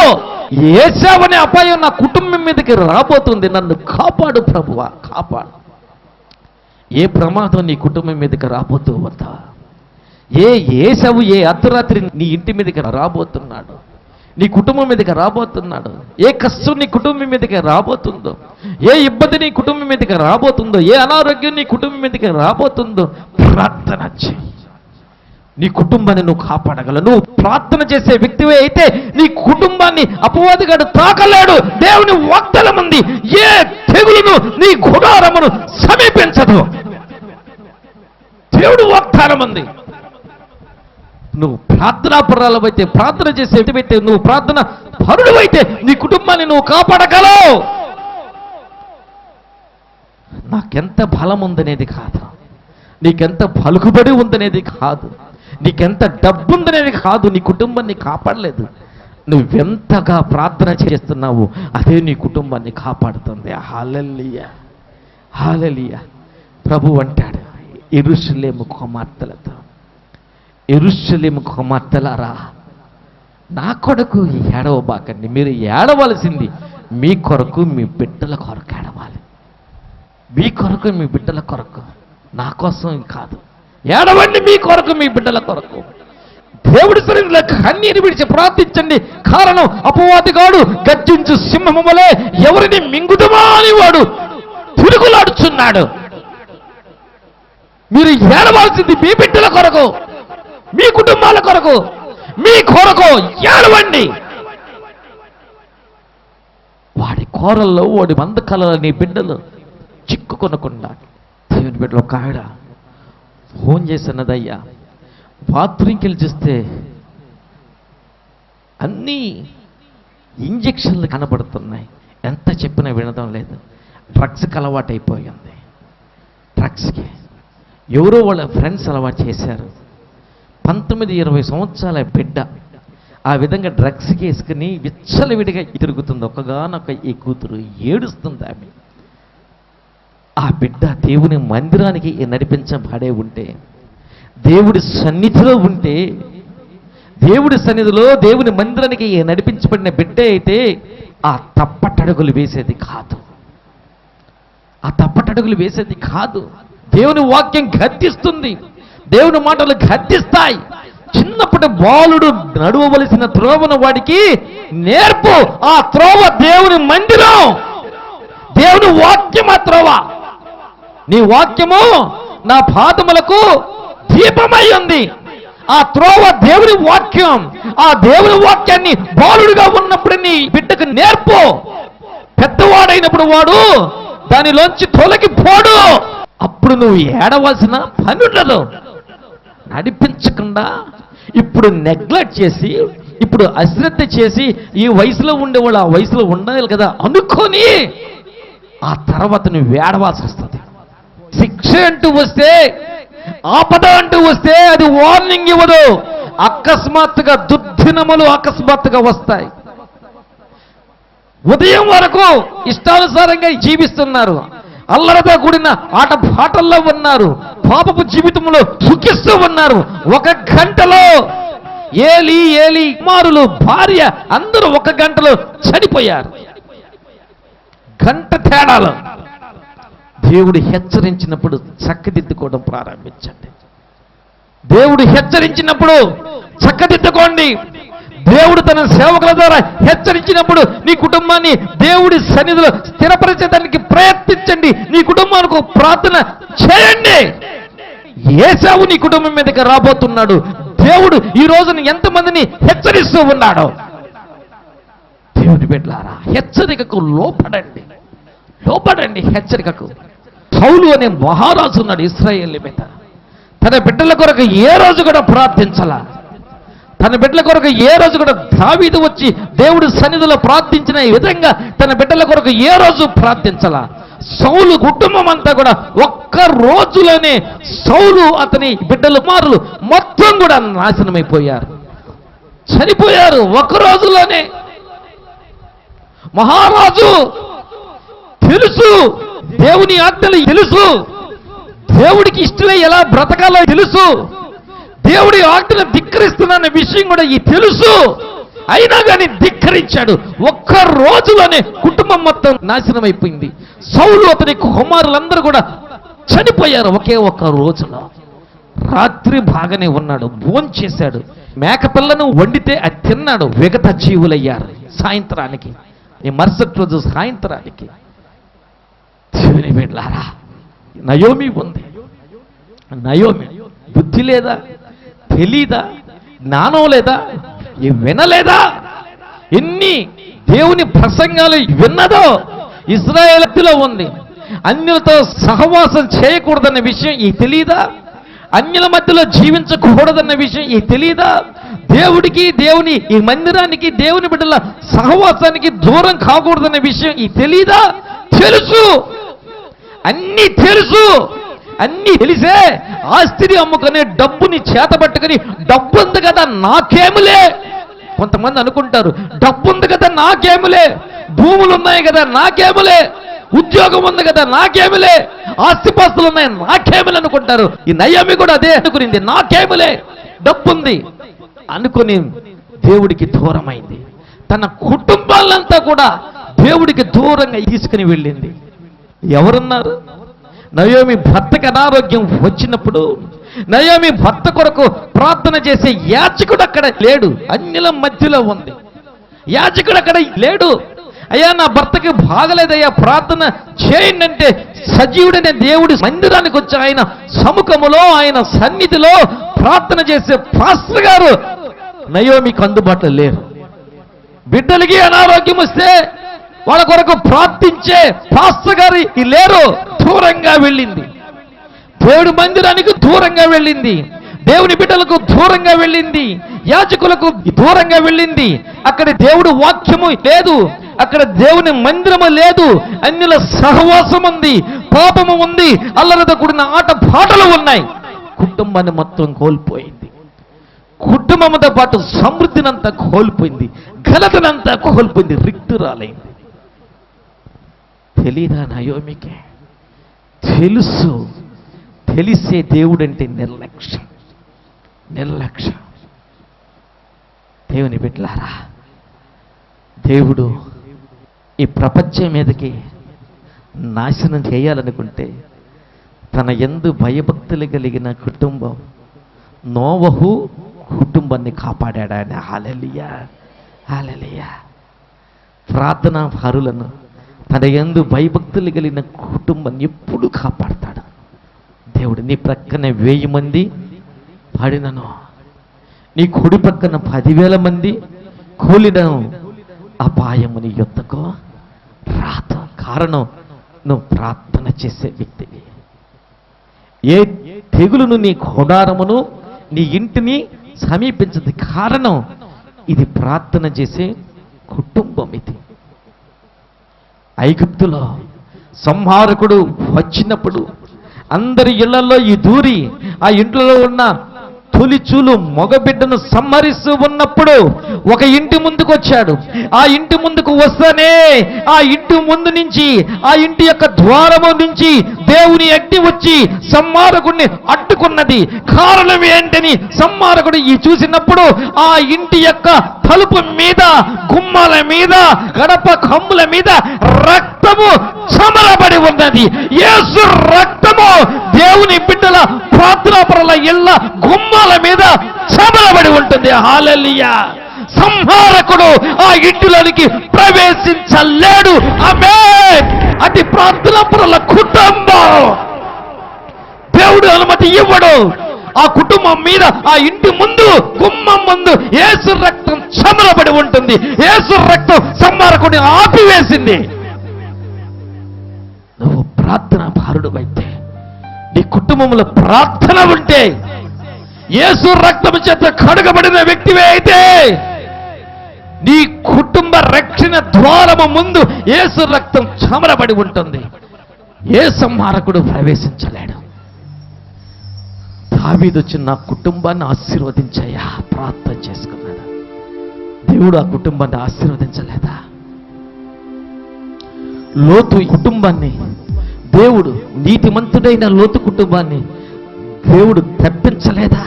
ఏశావు అనే అపాయం నా కుటుంబం మీదకి రాబోతుంది, నన్ను కాపాడు ప్రభువా, కాపాడు. ఏ ప్రమాదం నీ కుటుంబం మీదకి రాబోతూ వద్దా? ఏ ఏశావు ఏ అర్ధరాత్రి నీ ఇంటి మీదకి రాబోతున్నాడు, నీ కుటుంబం మీదకి రాబోతున్నాడు, ఏ కష్టం నీ కుటుంబం మీదకి రాబోతుందో, ఏ ఇబ్బంది నీ కుటుంబం మీదకి రాబోతుందో, ఏ అనారోగ్యం నీ కుటుంబం మీదకి రాబోతుందో ప్రార్థన చేయి. నీ కుటుంబాన్ని నువ్వు కాపాడగలవు. నువ్వు ప్రార్థన చేసే వ్యక్తివే అయితే నీ కుటుంబాన్ని అపవాదిగాడు తాకలేడు. దేవుని వాగ్దానం ఉంది, ఏ తెగులును నీ గుడారమును సమీపించదు. దేవుడు వాగ్దానం ఉంది. నువ్వు ప్రార్థనా పరులవైతే, ప్రార్థన చేసే వ్యక్తివైతే, నువ్వు ప్రార్థన పరుడవైతే నీ కుటుంబాన్ని నువ్వు కాపాడగలవు. నాకెంత బలం ఉందనేది కాదు, నీకెంత పలుకుబడి ఉందనేది కాదు, నీకెంత డబ్బు ఉందనేది కాదు, నీ కుటుంబాన్ని కాపాడలేదు. నువ్వెంతగా ప్రార్థన చేస్తున్నావు అదే నీ కుటుంబాన్ని కాపాడుతుంది. హల్లెలూయా హల్లెలూయా. ప్రభు అంటాడు, యెరూషలేము కుమార్తెలతో, యెరూషలేము కుమార్తెలారా నా కొరకు ఏడవబాకండి, మీరు ఏడవలసింది మీ కొరకు మీ బిడ్డల కొరకు ఏడవాలి. మీ కొరకు మీ బిడ్డల కొరకు, నా కోసం కాదు. ఏడవండి మీ కొరకు మీ బిడ్డల కొరకు. దేవుడి సన్నిధిలో కన్నీరు విడిచి ప్రార్థించండి. కారణం అపవాదిగాడు గర్జించు సింహము వలె ఎవరిని మింగుదమా అని వాడు తిరుగులాడుచున్నాడు. మీరు ఏడవలసింది మీ బిడ్డల కొరకు, మీ కుటుంబాల కొరకు, మీ కొరకు ఏడవండి. వాడి కోరల్లో వాడి బంధకాలలో నీ బిడ్డలు చిక్కుకొనకుండా. దేవుని బిడ్డలు ఒక ఆవిడ ఫోన్ చేసినదయ్యా, బాత్రూమ్కి వెళ్ళి చూస్తే అన్నీ ఇంజెక్షన్లు కనబడుతున్నాయి, ఎంత చెప్పినా వినడం లేదు. డ్రగ్స్కి అలవాటు అయిపోయింది. డ్రగ్స్కి ఎవరో వాళ్ళ ఫ్రెండ్స్ అలవాటు చేశారు. 19-20 సంవత్సరాల బిడ్డ ఆ విధంగా డ్రగ్స్కి వేసుకుని విచ్చలవిడిగా తిరుగుతుంది. ఒక్కగానొక్క ఈ కూతురు ఏడుస్తుంది. ఆమె ఆ బిడ్డ దేవుని మందిరానికి నడిపించబడే ఉంటే, దేవుడి సన్నిధిలో ఉంటే, దేవుడి సన్నిధిలో దేవుని మందిరానికి నడిపించబడిన బిడ్డ అయితే ఆ తప్పటడుగులు వేసేది కాదు. ఆ తప్పటడుగులు వేసేది కాదు. దేవుని వాక్యం గద్దిస్తుంది, దేవుని మాటలు గద్దిస్తాయి. చిన్నప్పటి బాలుడు నడువవలసిన త్రోవను వాడికి నేర్పు. ఆ త్రోవ దేవుని మందిరం, దేవుని వాక్యం. ఆ త్రోవ నీ వాక్యము నా పాదములకు దీపమై ఉంది. ఆ త్రోవ దేవుని వాక్యం. ఆ దేవుని వాక్యాన్ని బాలుడుగా ఉన్నప్పుడు నీ బిడ్డకు నేర్పు. పెద్దవాడైనప్పుడు వాడు దానిలోంచి తొలగిపోడు. అప్పుడు నువ్వు ఏడవలసిన పని ఉండదు. నడిపించకుండా ఇప్పుడు నెగ్లెక్ట్ చేసి, ఇప్పుడు అశ్రద్ధ చేసి, ఈ వయసులో ఉండేవాళ్ళు ఆ వయసులో ఉండాలి కదా అనుకొని ఆ తర్వాత నువ్వు ఏడవాల్సి వస్తుంది. శిక్ష అంటూ వస్తే, ఆపద అంటూ వస్తే అది వార్నింగ్ ఇవ్వదు. అకస్మాత్తుగా దుర్దినములు అకస్మాత్తుగా వస్తాయి. ఉదయం వరకు ఇష్టానుసారంగా జీవిస్తున్నారు, అల్లరితో కూడిన ఆట పాటల్లో ఉన్నారు, పాపపు జీవితంలో సుఖిస్తూ ఉన్నారు. 1 గంటలో ఏలి కుమారులు, భార్య అందరూ 1 గంటలో చనిపోయారు. గంట తేడాలో దేవుడు హెచ్చరించినప్పుడు చక్కదిద్దుకోవడం ప్రారంభించండి. దేవుడు హెచ్చరించినప్పుడు చక్కదిద్దుకోండి. దేవుడు తన సేవకుల ద్వారా హెచ్చరించినప్పుడు నీ కుటుంబాన్ని దేవుడి సన్నిధిలో స్థిరపరిచేదానికి ప్రయత్నించండి. నీ కుటుంబానికి ప్రార్థన చేయండి. ఏశావు నీ కుటుంబం మీదకి రాబోతున్నాడు. దేవుడు ఈ రోజున ఎంతమందిని హెచ్చరిస్తూ ఉన్నాడో. దేవుని బిడ్డలారా, హెచ్చరికకు లోపడండి, లోపడండి హెచ్చరికకు. సౌలు అనే మహారాజు ఉన్నాడు ఇశ్రాయేలు మీద. తన బిడ్డల కొరకు ఏ రోజు కూడా ప్రార్థించాలా. తన బిడ్డల కొరకు ఏ రోజు కూడా దావీదు వచ్చి దేవుడి సన్నిధిలో ప్రార్థించిన విధంగా తన బిడ్డల కొరకు ఏ రోజు ప్రార్థించాలా. సౌలు కుటుంబం అంతా కూడా 1 రోజులోనే సౌలు అతని బిడ్డల కుమారులు మొత్తం కూడా నాశనమైపోయారు, చనిపోయారు 1 రోజులోనే. మహారాజు తెలుసు, దేవుని ఆజ్ఞలు తెలుసు, దేవుడికి ఇష్టమే ఎలా బ్రతకాలో తెలుసు, దేవుడి ఆజ్ఞను ధిక్కరిస్తున్న విషయం కూడా ఈ తెలుసు. అయినా కానీ ధిక్కరించాడు. 1 రోజులోనే కుటుంబం మొత్తం నాశనం అయిపోయింది. సౌలు అతని కుమారులందరూ కూడా చనిపోయారు ఒకే 1 రోజులో. రాత్రి బాగానే ఉన్నాడు, భోంచేశాడు, మేకపిల్లను వండితే అది తిన్నాడు. విగత జీవులయ్యారు. సాయంత్రానికి, ఈ మరుసటి రోజు సాయంత్రానికి దేవుని బిడ్డలారా, నయోమి ఉంది. నయోమి బుద్ధి లేదా, తెలీదా, జ్ఞానం లేదా, వినలేదా? ఎన్ని దేవుని ప్రసంగాలు విన్నదో. ఇశ్రాయేలులో ఉంది. అన్యులతో సహవాసం చేయకూడదన్న విషయం ఈ తెలీదా? అన్యుల మధ్యలో జీవించకూడదన్న విషయం ఈ తెలీదా? దేవుడికి, దేవుని ఈ మందిరానికి, దేవుని బిడ్డల సహవాసానికి దూరం కాకూడదన్న విషయం ఈ తెలీదా? తెలుసు, అన్నీ తెలుసు. అన్నీ తెలిసే ఆస్తిని అమ్ముకునే డబ్బుని చేతబట్టుకుని, డబ్బు ఉంది కదా నాకేములే. కొంతమంది అనుకుంటారు, డబ్బు ఉంది కదా నాకేములే, భూములు ఉన్నాయి కదా నాకేములే, ఉద్యోగం ఉంది కదా నాకేములే, ఆస్తిపాస్తులు ఉన్నాయి నాకేములే అనుకుంటారు. ఈ నయోమి కూడా అదే అనుకునింది, నాకేములే, డబ్బుంది అనుకుని దేవుడికి దూరమైంది. తన కుటుంబాలంతా కూడా దేవుడికి దూరంగా తీసుకుని వెళ్ళింది. ఎవరున్నారు? నయోమి భర్తకి అనారోగ్యం వచ్చినప్పుడు నయోమి భర్త కొరకు ప్రార్థన చేసే యాజకుడు అక్కడ లేడు, అన్యుల మధ్యలో ఉంది. యాజకుడు అక్కడ లేడు. అయ్యా నా భర్తకి బాగలేదయ్యా ప్రార్థన చేయండి అంటే సజీవుడనే దేవుడి మందిరానికి వచ్చి ఆయన సముఖములో ఆయన సన్నిధిలో ప్రార్థన చేసే పాస్టర్ గారు నయోమికి అందుబాటులో లేరు. బిడ్డలకి అనారోగ్యం వస్తే వాళ్ళ కొరకు ప్రార్థించే పాస్టర్ గారు లేరు, దూరంగా వెళ్ళింది. దేవుడి మందిరానికి దూరంగా వెళ్ళింది, దేవుని బిడ్డలకు దూరంగా వెళ్ళింది, యాజకులకు దూరంగా వెళ్ళింది. అక్కడ దేవుడు వాక్యము లేదు, అక్కడ దేవుని మందిరము లేదు, అన్యుల సహవాసం ఉంది, పాపము ఉంది, అల్లరితో కూడిన ఆట పాటలు ఉన్నాయి. కుటుంబాన్ని మొత్తం కోల్పోయింది. కుటుంబంతో పాటు సమృద్ధినంతా కోల్పోయింది, ఘనతనంతా కోల్పోయింది, రిక్తురాలైంది. తెలీదా నయోమికి? తెలుసు. తెలిసే దేవుడంటే నిర్లక్ష్యం. దేవుని బిడ్డలారా, దేవుడు ఈ ప్రపంచం మీదకి నాశనం చేయాలనుకుంటే తన యందు భయభక్తులు కలిగిన కుటుంబం నోవహు కుటుంబాన్ని కాపాడాడు ఆయన. హల్లెలూయా, హల్లెలూయా. ప్రార్థనా పరులను తన యందు భయభక్తులు కలిగిన కుటుంబాన్ని ఎప్పుడు కాపాడతాడు దేవుడు. నీ ప్రక్కన 1000 మంది పడినను, నీ కుడి పక్కన 10,000 మంది కూలినను అపాయము నీ యొద్దకు రాదు. కారణం నువ్వు ప్రార్థన చేసే వ్యక్తివి. ఏ తెగులును నీ గుడారమును నీ ఇంటిని సమీపించదు. కారణం ఇది ప్రార్థన చేసే కుటుంబం. ఇది ఐగుప్తులో సంహారకుడు వచ్చినప్పుడు అందరి ఇళ్లలో ఈ దూరి ఆ ఇంట్లో ఉన్న తొలిచూలు మగబిడ్డను సంహరిస్తూ ఉన్నప్పుడు ఒక ఇంటి ముందుకు వచ్చాడు. ఆ ఇంటి ముందుకు వస్తేనే ఆ ఇంటి ముందు నుంచి, ఆ ఇంటి యొక్క ద్వారము నుంచి దేవుని అగ్ని వచ్చి సంహారకుడిని అడ్డుకున్నది. కారణం ఏంటని సంహారకుడు ఈ చూసినప్పుడు ఆ ఇంటి యొక్క తలుపు మీద, గుమ్మాల మీద, గడప కమ్ముల మీద రక్తము చమరబడి ఉన్నది. యేసు రక్తము దేవుని బిడ్డల ప్రార్థనాపరుల ఇళ్ళ గుమ్మాల మీద చమరబడి ఉంటుంది. హల్లెలూయా. సంహారకుడు ఆ ఇంటిలోనికి ప్రవేశించలేడు. ఆమేన్. అది ప్రార్థనాపరుల కుటుంబం. దేవుడు అనుమతి ఇవ్వడు. ఆ కుటుంబం మీద, ఆ ఇంటి ముందు, గుమ్మం ముందు యేసు రక్తం చమరబడి ఉంటుంది. యేసు రక్తం సంహారకుడిని ఆపివేసింది. నువ్వు ప్రార్థన భారుడు అయితే, నీ కుటుంబంలో ప్రార్థన ఉంటే, యేసు రక్తము చేత కడగబడిన వ్యక్తివే అయితే, నీ కుటుంబ రక్షణ ద్వారము ముందు యేసు రక్తం చమరబడి ఉంటుంది. ఏ సంహారకుడు ప్రవేశించలేడు. దావీదు వచ్చి నా కుటుంబాన్ని ఆశీర్వదించయ్యా ప్రార్థన చేసుకున్నాడు. దేవుడు ఆ కుటుంబాన్ని ఆశీర్వదించలేదా? లోతు కుటుంబాన్ని దేవుడు, నీతిమంతుడైన లోతు కుటుంబాన్ని దేవుడు తప్పించలేదా?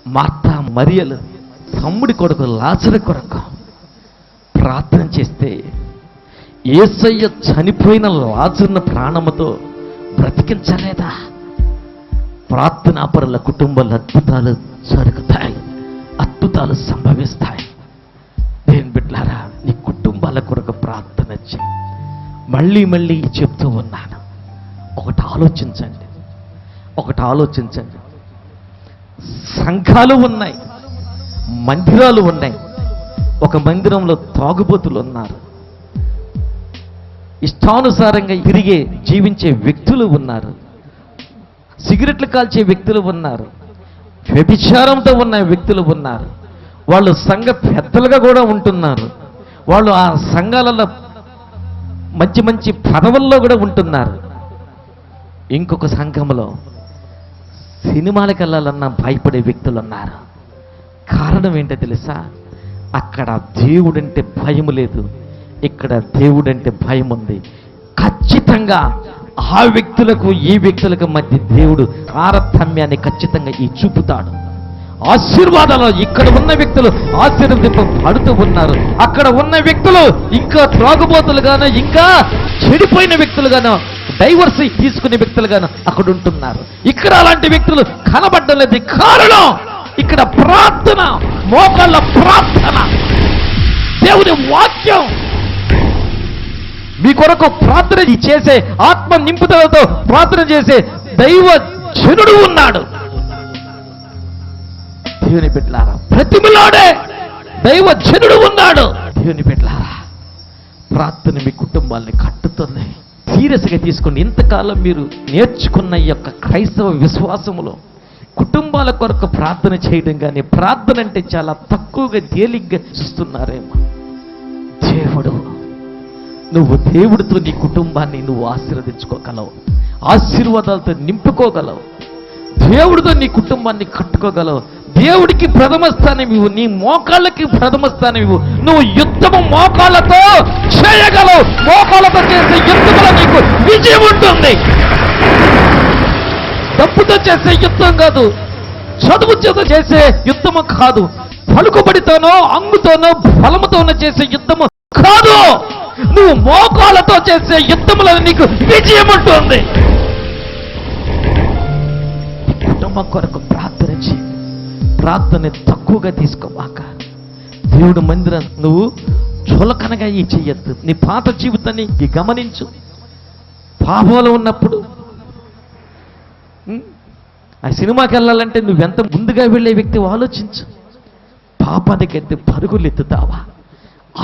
మార్తా మరియలు తమ్ముడి కొడుకు లాజరు కొరకు ప్రార్థన చేస్తే యేసయ్య చనిపోయిన లాజరును ప్రాణముతో బ్రతికించలేదా? ప్రార్థనాపరుల కుటుంబాలు అద్భుతాలు జరుగుతాయి, అద్భుతాలు సంభవిస్తాయి. దేని బిడ్డలారా, నీ కుటుంబాల కొరకు ప్రార్థన చేయి. మళ్ళీ మళ్ళీ చెప్తూ ఉన్నాను, ఒకటి ఆలోచించండి. సంఘాలు ఉన్నాయి, మందిరాలు ఉన్నాయి. ఒక మందిరంలో తాగుబోతులు ఉన్నారు, ఇష్టానుసారంగా తిరిగే జీవించే వ్యక్తులు ఉన్నారు, సిగరెట్లు కాల్చే వ్యక్తులు ఉన్నారు, వ్యభిచారంతో ఉన్న వ్యక్తులు ఉన్నారు. వాళ్ళు సంఘ పెద్దలుగా కూడా ఉంటున్నారు. వాళ్ళు ఆ సంఘాలలో మంచి మంచి పదవుల్లో కూడా ఉంటున్నారు. ఇంకొక సంఘంలో సినిమాలకు వెళ్ళాలన్నా భయపడే వ్యక్తులు ఉన్నారు. కారణం ఏంటో తెలుసా? అక్కడ దేవుడంటే భయం లేదు, ఇక్కడ దేవుడంటే భయం ఉంది. ఖచ్చితంగా ఆ వ్యక్తులకు ఈ వ్యక్తులకు మధ్య దేవుడు తారతమ్యాన్ని ఖచ్చితంగా చూపుతాడు. ఆశీర్వాదాలు ఇక్కడ ఉన్న వ్యక్తులు ఆశీర్వదింపబడుతూ ఉన్నారు, అక్కడ ఉన్న వ్యక్తులు ఇంకా త్రాగుబోతులుగానో ఇంకా చెడిపోయిన వ్యక్తులుగానో డైవర్స్ తీసుకునే వ్యక్తులుగా అక్కడ ఉంటున్నారు. ఇక్కడ అలాంటి వ్యక్తులు కనబడడం లేదు. కారణం ఇక్కడ ప్రార్థన, మోకాళ్ళ ప్రార్థన, దేవుని వాక్యం. మీ కొరకు ప్రార్థన చేసే, ఆత్మ నింపుదలతో ప్రార్థన చేసే దైవ జనుడు ఉన్నాడు. దేవుని బిడ్డలారా, ప్రతిమలోనే దైవ జనుడు ఉన్నాడు. దేవుని బిడ్డలారా, ప్రార్థన మీ కుటుంబాన్ని కట్టుతుంది. సీరియస్గా తీసుకోండి. ఇంతకాలం మీరు నేర్చుకున్న ఈ యొక్క క్రైస్తవ విశ్వాసములో కుటుంబాల కొరకు ప్రార్థన చేయడం కానీ, ప్రార్థన అంటే చాలా తక్కువగా తేలిగ్గా చూస్తున్నారేమో. నువ్వు దేవుడితో నీ కుటుంబాన్ని నువ్వు ఆశీర్వదించుకోగలవు, ఆశీర్వాదాలతో నింపుకోగలవు, దేవుడితో నీ కుటుంబాన్ని కట్టుకోగలవు. దేవుడికి ప్రథమ స్థానం ఇవ్వు, నీ మోకాళ్ళకి ప్రథమ స్థానం ఇవ్వు. నువ్వు యుద్ధము మోకాళ్ళతో చేయగలవు. మోకాళ్ళతో చేసే యుద్ధంలో నీకు విజయం ఉంటుంది. డబ్బుతో చేసే యుద్ధం కాదు, చదువు చేత చేసే యుద్ధము కాదు, పలుకుబడితోనో అంగుతోనో బలముతోనో చేసే యుద్ధము కాదు. నువ్వు మోకాళ్ళతో చేసే యుద్ధంలో నీకు విజయం ఉంటుంది. కుటుంబం కొరకు ప్రార్థన చేయి. ప్రార్థన తక్కువగా తీసుకోమాక. దేవుడు మందిరం నువ్వు చులకనగా ఈ చెయ్యొద్దు. నీ పాత జీవితాన్ని గమనించు. పాపంలో ఉన్నప్పుడు ఆ సినిమాకి వెళ్ళాలంటే నువ్వెంత ముందుగా వెళ్ళే వ్యక్తి ఆలోచించు. పాపానికి ఎత్తి పరుగులు ఎత్తుతావా?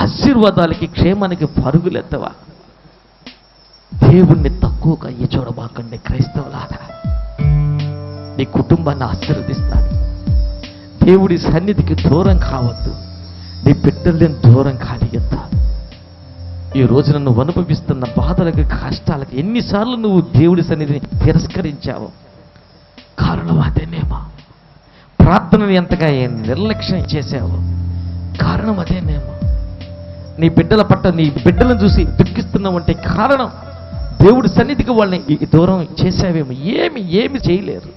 ఆశీర్వాదాలకి, క్షేమానికి పరుగులు ఎత్తవా? దేవుణ్ణి తక్కువగా ఈ చూడబాకండి క్రైస్తవులారా. నీ కుటుంబాన్ని ఆశీర్వదిస్తాడు. దేవుడి సన్నిధికి దూరం కావద్దు. నీ బిడ్డల్ని దూరం కానియద్దు. ఈ రోజున నువ్వు అనుభవిస్తున్న బాధలకు, కష్టాలకు ఎన్నిసార్లు నువ్వు దేవుడి సన్నిధిని తిరస్కరించావు? కారణం అదేనేమో. ప్రార్థనని ఎంతగా నిర్లక్ష్యం చేశావు? కారణం అదేనేమో. నీ బిడ్డల పట్ల, నీ బిడ్డలను చూసి దుఃఖిస్తున్నావు అంటే కారణం దేవుడి సన్నిధికి వాళ్ళని దూరం చేశావేమో. ఏమి చేయలేరు.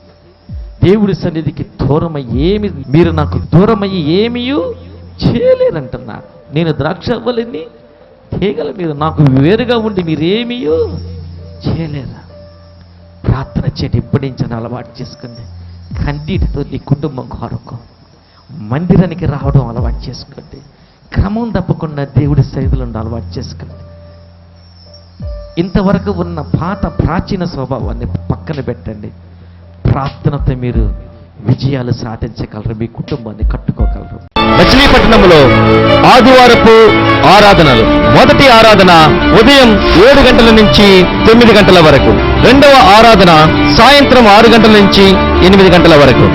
దేవుడి సన్నిధికి దూరమయ్యి మీరు నాకు దూరమయ్యి ఏమీ చేయలేరంటున్నాడు. నేను ద్రాక్ష అవ్వలేని తీగల మీరు నాకు వేరుగా ఉండి మీరేమీ చేయలేరు. ప్రార్థన చేయడం ఇప్పటించని అలవాటు చేసుకుంది. కన్నీటితో నీ కుటుంబం కొరకు మందిరానికి రావడం అలవాటు చేసుకోండి. క్రమం తప్పకుండా దేవుడి సన్నిధిలో అలవాటు చేసుకోండి. ఇంతవరకు ఉన్న పాత ప్రాచీన స్వభావాన్ని పక్కన పెట్టండి. ప్రార్థనతో మీరు విజయాలు సాధించగలరు, మీ కుటుంబాన్ని కట్టుకోగలరు. మచిలీపట్నంలో ఆదివారపు ఆరాధనలు. మొదటి ఆరాధన ఉదయం 7 గంటల నుంచి 9 గంటల వరకు. రెండవ ఆరాధన సాయంత్రం 6 గంటల నుంచి 8 గంటల వరకు.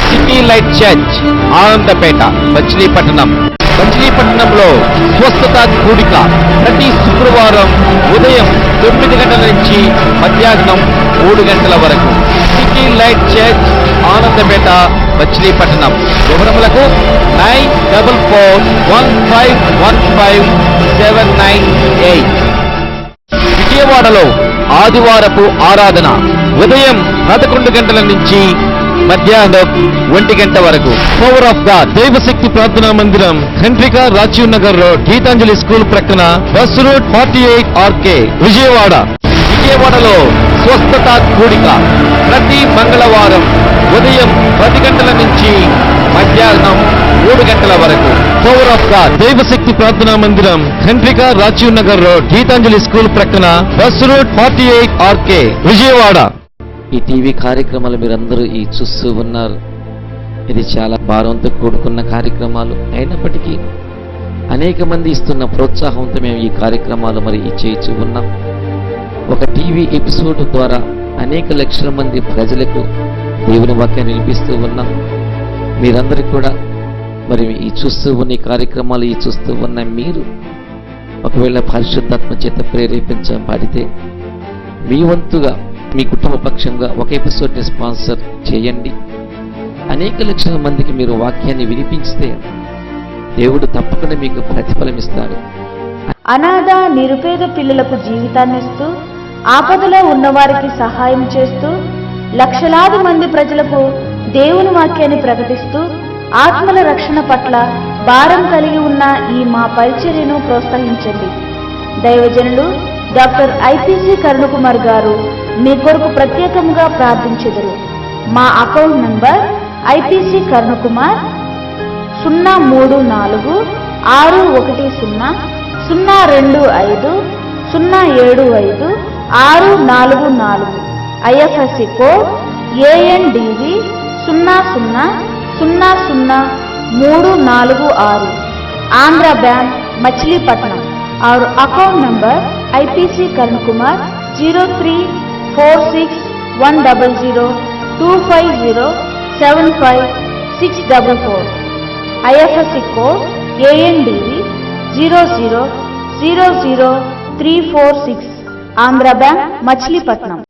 City light church, Anandapeta, Machilipatnam. మచిలీపట్నంలో స్వస్థత కూడిక ప్రతి శుక్రవారం ఉదయం 9 గంటల నుంచి మధ్యాహ్నం 3 గంటల వరకు. City light church, Anandapeta, Machilipatnam. వివరములకు 9441515798. విజయవాడలో ఆదివారపు ఆరాధన ఉదయం 11 గంటల నుంచి మధ్యాహ్నం 1 గంట వరకు. పవర్ ఆఫ్ గాడ్ దైవశక్తి ప్రార్థనా మందిరం, ఖండ్రిక, రాజీవ్ నగర్ రోడ్, గీతాంజలి స్కూల్ ప్రక్కన, బస్ రూట్ 48 RK, విజయవాడ. విజయవాడలో స్వస్థత కూడిక ప్రతి మంగళవారం ఉదయం 10 గంటల నుంచి మధ్యాహ్నం 3 గంటల వరకు. పవర్ ఆఫ్ గాడ్ దైవశక్తి ప్రార్థనా మందిరం, ఖండ్రిక, రాజీవ్ నగర్ రోడ్, గీతాంజలి స్కూల్ ప్రక్కన, బస్ రూట్ 48 RK, విజయవాడ. ఈ టీవీ కార్యక్రమాలు మీరందరూ చూస్తూ ఉన్నారు. ఇది చాలా భారంతో కూడుకున్న కార్యక్రమాలు అయినప్పటికీ అనేక మంది ఇస్తున్న ప్రోత్సాహంతో మేము ఈ కార్యక్రమాలు చేయించు ఉన్నాం. ఒక టీవీ ఎపిసోడ్ ద్వారా అనేక లక్షల మంది ప్రజలకు దేవుని వాక్యాన్ని వినిపిస్తూ ఉన్నాం. మీరందరూ కూడా ఈ చూస్తూ ఉన్న ఈ కార్యక్రమాలు చూస్తూ ఉన్న మీరు ఒకవేళ పరిశుద్ధాత్మ చేత ప్రేరేపించబడితే మీ వంతుగా మీ కుటుంబ పక్షంగా ఒక ఎపిసోడ్ని స్పాన్సర్ చేయండి. అనేక లక్షల మందికి మీరు వాక్యాన్ని వినిపించితే దేవుడు తప్పకుండా మీకు ప్రతిఫలం ఇస్తాడు. అనాథ నిరుపేద పిల్లలకు జీవితాన్నిస్తూ, ఆపదలో ఉన్నవారికి సహాయం చేస్తూ, లక్షలాది మంది ప్రజలకు దేవుని వాక్యాన్ని ప్రకటిస్తూ, ఆత్మల రక్షణ పట్ల భారం కలిగి ఉన్న ఈ మా పరిచర్యను ప్రోత్సహించండి. దైవజనులు డాక్టర్ ఐపీసీ కరుణకుమార్ గారు మీ కొరకు ప్రత్యేకంగా ప్రార్థించెదరు. మా account number IPC Karunakumar 0361025075644. IFSC code ANDV 00000346. Andhra bank Machilipatnam. Our account number IPC Karankumar 03461002507564. IFSC code ANDV 00000346. Andhra Bank Machilipatnam.